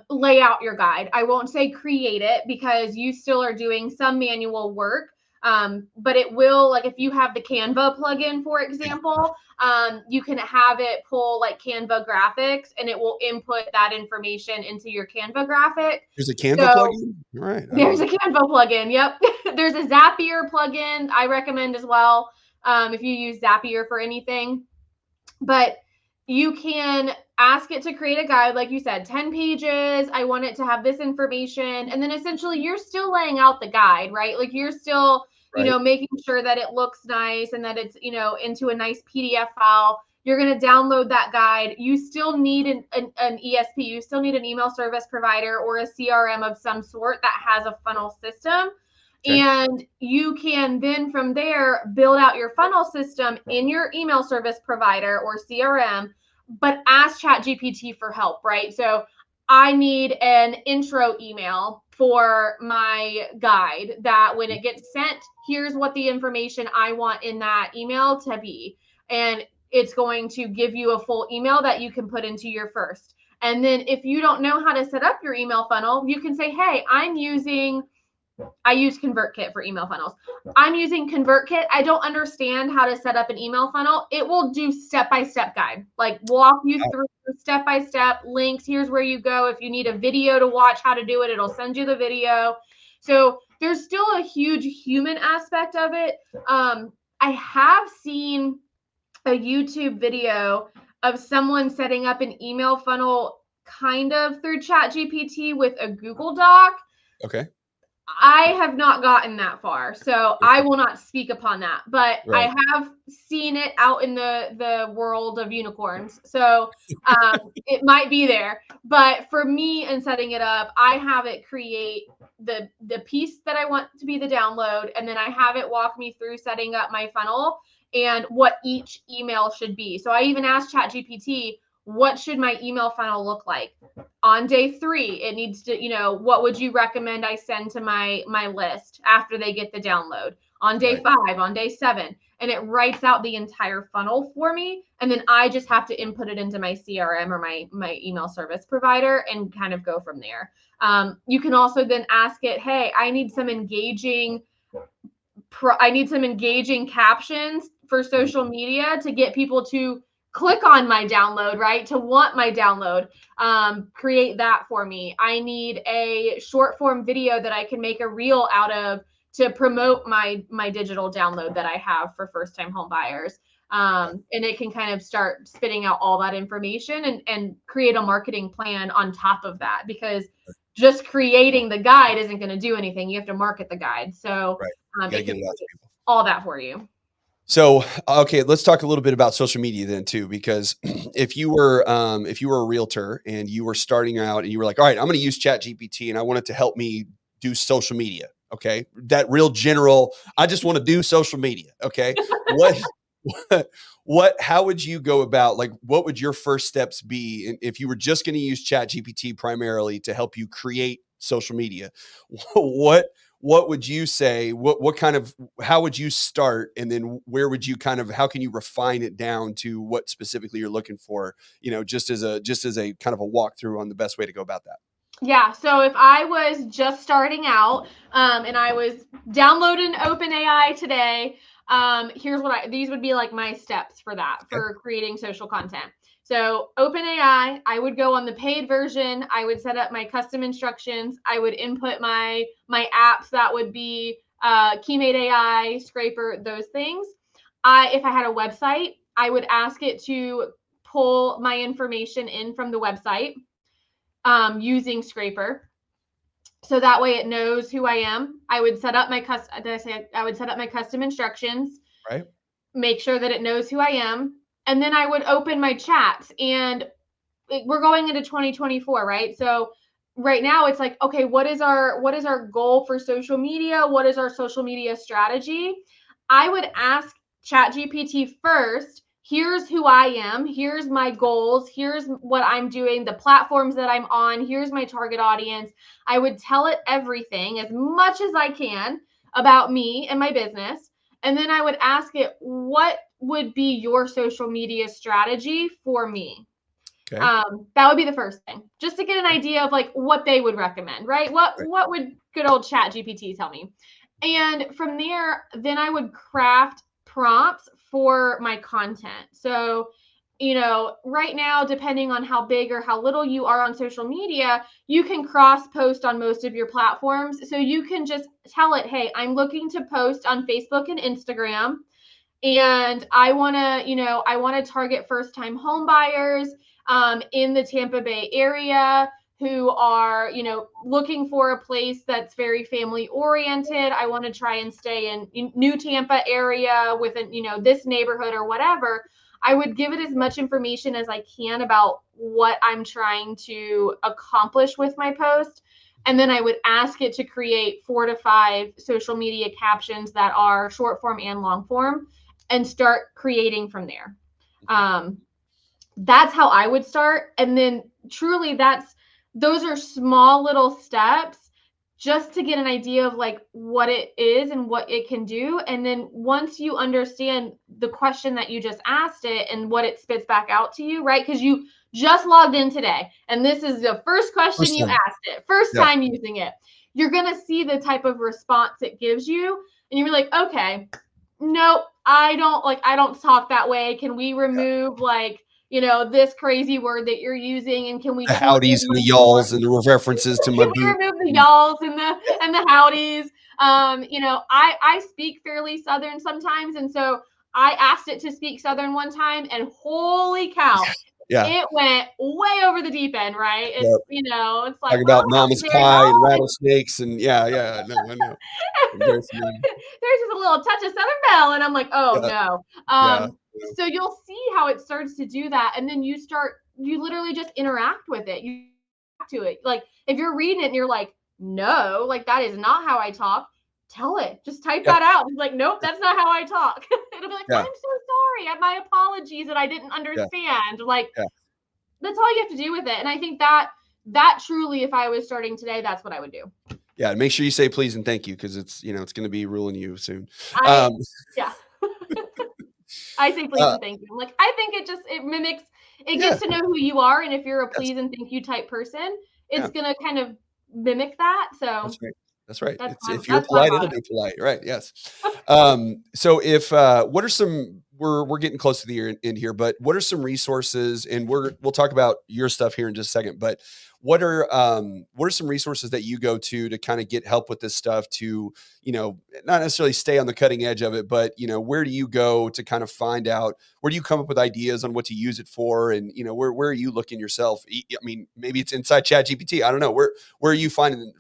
lay out your guide. I won't say create it because you still are doing some manual work. But it will, like if you have the Canva plugin, for Yeah. example, you can have it pull like Canva graphics and it will input that information into your Canva graphic. There's a Canva So plugin? All right. I didn't there's know. a Canva plugin. Yep. There's a Zapier plugin I recommend as well, if you use Zapier for anything. But you can ask it to create a guide, like you said, 10 pages. I want it to have this information. And then essentially you're still laying out the guide, right? Like you're still, Right. making sure that it looks nice and that it's, into a nice PDF file. You're going to download that guide. You still need an ESP. You still need an email service provider or a CRM of some sort that has a funnel system. Okay. And you can then from there build out your funnel system in your email service provider or CRM, but ask ChatGPT for help, right? So I need an intro email for my guide that when it gets sent, here's what the information I want in that email to be. And it's going to give you a full email that you can put into your first. And then if you don't know how to set up your email funnel, you can say, hey, I use ConvertKit for email funnels. I'm using ConvertKit. I don't understand how to set up an email funnel. It will do step-by-step guide, like walk you Wow. through step-by-step links. Here's where you go. If you need a video to watch how to do it, it'll send you the video. So there's still a huge human aspect of it. I have seen a YouTube video of someone setting up an email funnel kind of through ChatGPT with a Google Doc. Okay. I have not gotten that far, so I Okay. will not speak upon that. But Right. I have seen it out in the world of unicorns, so it might be there. But for me, in setting it up, I have it create the piece that I want to be the download, and then I have it walk me through setting up my funnel and what each email should be. So I even asked ChatGPT, what should my email funnel look like? On day 3, it needs to, what would you recommend I send to my list after they get the download? On day Right. 5, on day 7, and it writes out the entire funnel for me, and then I just have to input it into my CRM or my email service provider and kind of go from there. You can also then ask it, hey, I need some engaging captions for Mhm. social media to get people to click on my download, right? To want my download. Create that for me. I need a short form video that I can make a reel out of to promote my digital download that I have for first time home buyers. Yeah. And it can kind of start spitting out all that information and create a marketing plan on top of that, because just creating the guide isn't going to do anything. You have to market the guide. So Right. You got to it get can it out to people. all that for you. So, okay, let's talk a little bit about social media then too, because if you were a realtor and you were starting out and you were like, all right, I'm going to use Chat GPT and I want it to help me do social media. Okay. That real general, I just want to do social media. Okay. What, how would you go about, like, what would your first steps be if you were just going to use Chat GPT primarily to help you create social media? What, what would you say? What kind of how would you start, and then where would you kind of how can you refine it down to what specifically you're looking for? Just as a kind of a walkthrough on the best way to go about that. Yeah, so if I was just starting out, and I was downloading OpenAI today, here's what these would be like my steps for that, Okay. for creating social content. So OpenAI, I would go on the paid version. I would set up my custom instructions. I would input my apps that would be Keymate AI, Scraper, those things. If I had a website, I would ask it to pull my information in from the website using Scraper. So that way it knows who I am. I would set up my I would set up my custom instructions, Right. make sure that it knows who I am, and then I would open my chats. And we're going into 2024, right? So right now it's like, okay, what is our goal for social media? What is our social media strategy? I would ask Chat GPT first, here's who I am, here's my goals, here's what I'm doing, the platforms that I'm on, here's my target audience. I would tell it everything as much as I can about me and my business. And then I would ask it, what would be your social media strategy for me? Okay. That would be the first thing, just to get an idea of like what they would recommend, right? What Right. what would good old Chat GPT tell me? And from there, then I would craft prompts for my content. So, right now, depending on how big or how little you are on social media, you can cross post on most of your platforms. So you can just tell it, hey, I'm looking to post on Facebook and Instagram, and I want to target first time home buyers in the Tampa Bay area who are looking for a place that's very family oriented. I want to try and stay in New Tampa area within this neighborhood or whatever. I would give it as much information as I can about what I'm trying to accomplish with my post. And then I would ask it to create 4 to 5 social media captions that are short form and long form, and start creating from there. Mhm. That's how I would start. And then truly those are small little steps just to get an idea of like what it is and what it can do. And then once you understand the question that you just asked it and what it spits back out to you, right? Because you just logged in today and this is the first question First you time. asked it, first Yeah. time using it. You're going to see the type of response it gives you. And you're like, okay, nope, I don't talk that way. Can we Yeah. remove this crazy word that you're using, and can we The tone it howdies and the much more? y'alls and the references to my Can we boot. remove the y'alls and the howdies? I speak fairly Southern sometimes, and so I asked it to speak Southern one time, and holy cow, Yeah. it went way over the deep end, right? Yeah. It's like, Talk well, about mama's there pie and y'all. rattlesnakes and yeah, yeah. No, I know. I'm very familiar. There's just a little touch of Southern Belle, and I'm like, oh Yeah. no. Yeah. Yeah. So you'll see how it starts to do that, and then you literally just interact with it. You to it. Like if you're reading it and you're like, no, like that is not how I talk. Tell it. Just type Yeah. that out. It's like, nope, that's not how I talk. It'll be like, Yeah. I'm so sorry. My apologies that I didn't Yeah. understand. Like Yeah. that's all you have to do with it. And I think that truly, if I was starting today, that's what I would do. Yeah. Make sure you say please and thank you because it's going to be ruling you soon. I Um, Yeah. I say please uh, and thank you. Like I think it mimics, it yeah. gets to know who you are, and if you're a Yes. please and thank you type person, Yeah. it's gonna kind of mimic that. That's So right. That's right. that's It's my if you're that's my polite, it'll motto. do polite. Right. Yes. So if what are some we're getting close to the year end here, but what are some resources and we'll talk about your stuff here in just a second, but what are some resources that you go to kind of get help with this stuff to, not necessarily stay on the cutting edge of it, but where do you go to kind of find out where do you come up with ideas on what to use it for? And where are you looking yourself? I mean, maybe it's inside Chat GPT. I don't know. Where are you finding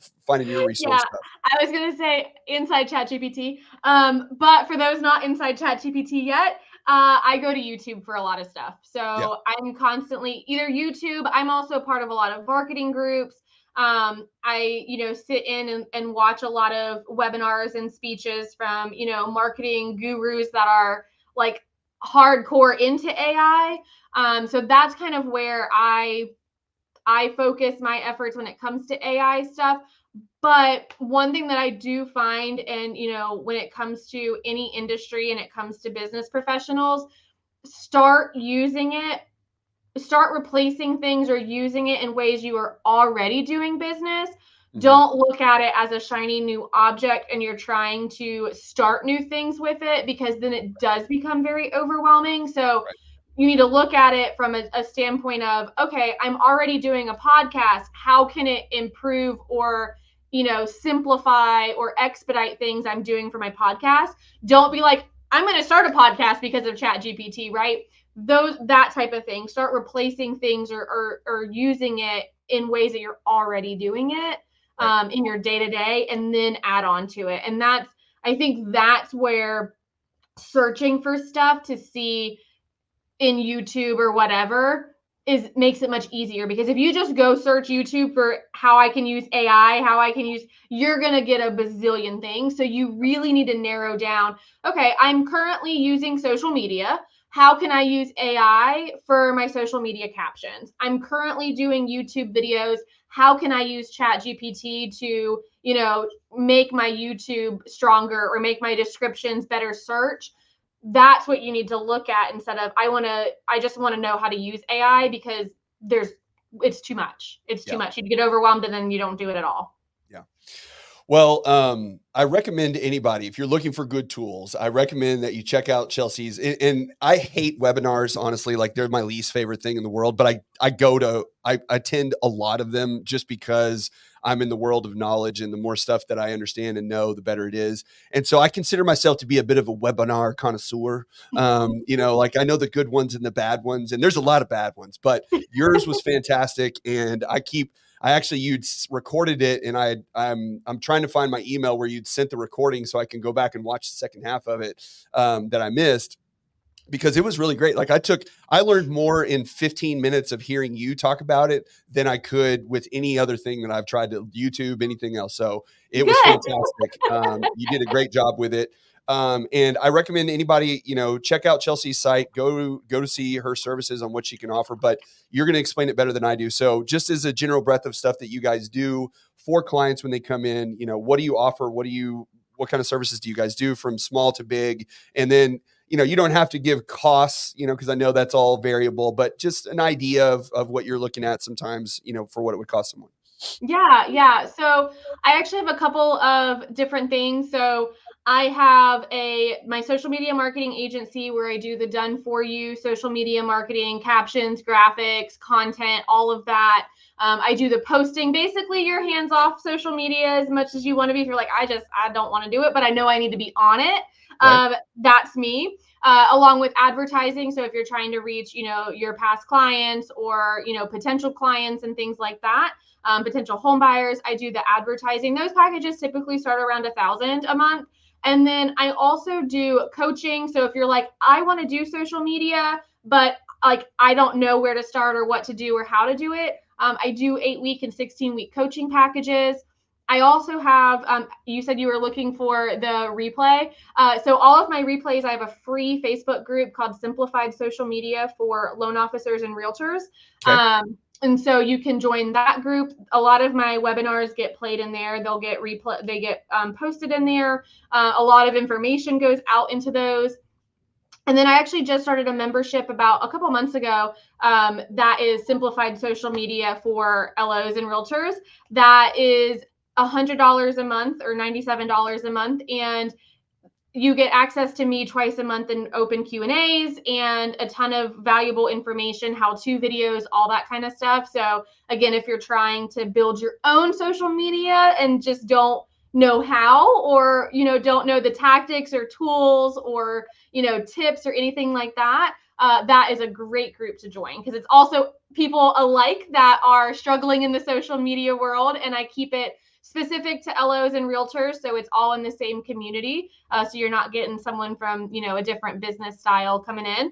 your resource Yeah, stuff? I was gonna say inside ChatGPT. But for those not inside ChatGPT yet, I go to YouTube for a lot of stuff. Yeah. So I'm constantly either YouTube. I'm also part of a lot of marketing groups. I sit in and watch a lot of webinars and speeches from marketing gurus that are like hardcore into AI. So that's kind of where I focus my efforts when it comes to AI stuff. But one thing that I do find, and when it comes to any industry and it comes to business professionals, start using it, start replacing things or using it in ways you are already doing business. Don't look at it as a shiny new object and you're trying to start new things with it, because then it does become very overwhelming. So Right. you need to look at it from a standpoint of, okay, I'm already doing a podcast. How can it improve or, simplify or expedite things I'm doing for my podcast? Don't be like, I'm going to start a podcast because of Chat GPT, right? That type of thing. Start replacing things or using it in ways that you're already doing it Right. in your day to day, and then add on to it. And I think that's where searching for stuff to see in YouTube or whatever makes it much easier, because if you just go search YouTube for how I can use AI, you're going to get a bazillion things. So you really need to narrow down, okay, I'm currently using social media. How can I use AI for my social media captions? I'm currently doing YouTube videos. How can I use Chat GPT to, make my YouTube stronger or make my descriptions better search? That's what you need to look at, instead of I just want to know how to use AI, because it's too much. It's too Yeah. much. You get overwhelmed and then you don't do it at all. Yeah. Well, I recommend anybody, if you're looking for good tools, I recommend that you check out Chelsea's. And I hate webinars, honestly. Like, they're my least favorite thing in the world. But I attend a lot of them just because I'm in the world of knowledge, and the more stuff that I understand and know, the better it is. And so I consider myself to be a bit of a webinar connoisseur. Like, I know the good ones and the bad ones, and there's a lot of bad ones, but yours was fantastic. And I actually, you'd recorded it, and I'm trying to find my email where you'd sent the recording so I can go back and watch the second half of it that I missed, because it was really great. Like, I learned more in 15 minutes of hearing you talk about it than I could with any other thing that I've tried to YouTube, anything else. So it was Good. fantastic. You did a great job with it. And I recommend anybody, check out Chelsea's site, go to see her services on what she can offer, but you're going to explain it better than I do. So just as a general breadth of stuff that you guys do for clients when they come in, what do you offer? What kind of services do you guys do from small to big? And then, you don't have to give costs, because I know that's all variable, but just an idea of what you're looking at sometimes, for what it would cost someone. Yeah. So I actually have a couple of different things. So I have my social media marketing agency where I do the done for you social media marketing, captions, graphics, content, all of that. I do the posting, basically your hands off social media as much as you want to be. If you're like, I don't want to do it, but I know I need to be on it. Right. That's me. Along with advertising. So if you're trying to reach, your past clients or, potential clients and things like that, potential home buyers, I do the advertising. Those packages typically start around $1,000 a month. And then I also do coaching. So if you're like, I want to do social media, but like, I don't know where to start or what to do or how to do it, I do 8-week and 16-week coaching packages. I also have, you said you were looking for the replay. So all of my replays, I have a free Facebook group called Simplified Social Media for loan officers and realtors. Okay. And so you can join that group. A lot of my webinars get played in there. They'll get they get posted in there. A lot of information goes out into those. And then I actually just started a membership about a couple months ago that is Simplified Social Media for LOs and realtors. That is $100 a month or $97 a month. And you get access to me twice a month in open Q&As and a ton of valuable information, how-to videos, all that kind of stuff. So again, if you're trying to build your own social media and just don't know how, or, don't know the tactics or tools or, tips or anything like that, that is a great group to join, because it's also people alike that are struggling in the social media world. And I keep it specific to LOs and realtors, so it's all in the same community. So you're not getting someone from, a different business style coming in.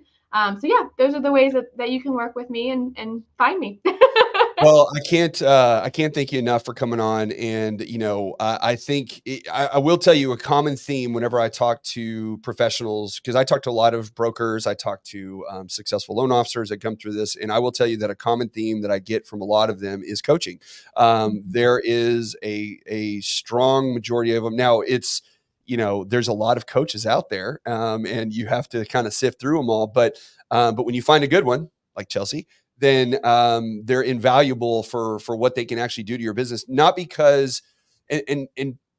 So yeah, those are the ways that you can work with me and find me. Well, I can't thank you enough for coming on, and, I think I will tell you a common theme whenever I talk to professionals, because I talk to a lot of brokers, I talk to, successful loan officers that come through this, and I will tell you that a common theme that I get from a lot of them is coaching. There is a strong majority of them now. There's a lot of coaches out there, and you have to kind of sift through them all, but when you find a good one, like Chelsea, then they're invaluable for what they can actually do to your business. Not because, and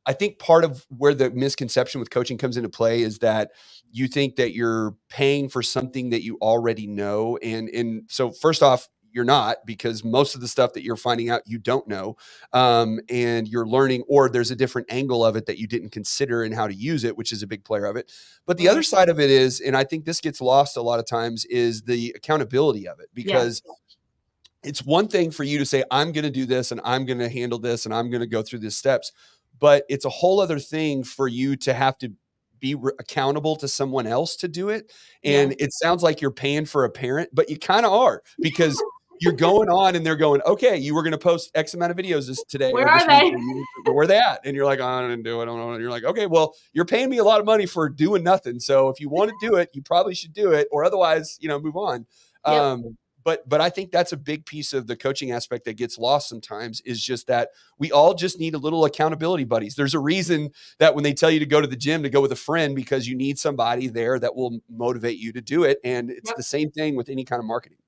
I think part of where the misconception with coaching comes into play is that you think that you're paying for something that you already know, and so first off, you're not, because most of the stuff that you're finding out you don't know, and you're learning, or there's a different angle of it that you didn't consider and how to use it, which is a big player of it. But the Mhm. other side of it is, and I think this gets lost a lot of times, is the accountability of it, Yes. because it's one thing for you to say, I'm going to do this and I'm going to handle this and I'm going to go through these steps. But it's a whole other thing for you to have to be accountable to someone else to do it. Yes. And it sounds like you're paying for a parent, but you kind of are, because you're going on and they're going, okay, you were going to post X amount of videos today Where or are this week. they? Where are they at? And you're like, oh, I didn't do it. I don't know. And you're like, okay, well, you're paying me a lot of money for doing nothing. So if you want to do it, you probably should do it, or otherwise, move on. Yep. But I think that's a big piece of the coaching aspect that gets lost sometimes, is just that we all just need a little accountability buddies. There's a reason that when they tell you to go to the gym, to go with a friend, because you need somebody there that will motivate you to do it. And it's the Yep. same thing with any kind of marketing.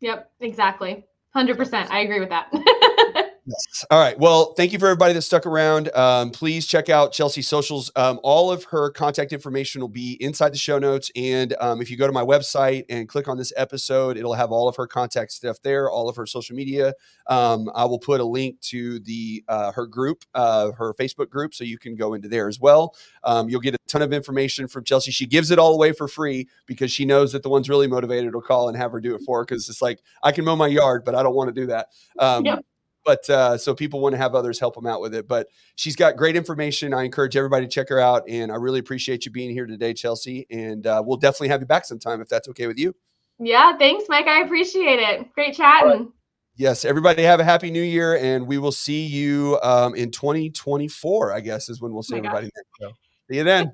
Yep. Exactly. So 100%. I agree with that. yes. All right. Well, thank you for everybody that stuck around. Please check out Chelsea's socials. All of her contact information will be inside the show notes. And if you go to my website and click on this episode, it'll have all of her contact stuff there, all of her social media. I will put a link to the her group, her Facebook group, so you can go into there as well. You'll get a ton of information from Chelsea. She gives it all away for free, because she knows that the ones really motivated will call and have her do it for her, because it's like, I can mow my yard, but I don't want to do that. Yep. But so people want to have others help them out with it. But she's got great information. I encourage everybody to check her out. And I really appreciate you being here today, Chelsea. And we'll definitely have you back sometime if that's okay with you. Yeah. Thanks, Mike. I appreciate it. Great All right. chatting. Yes. Everybody have a happy new year. And we will see you in 2024, I guess, is when we'll Oh see my gosh. everybody next. So see you then.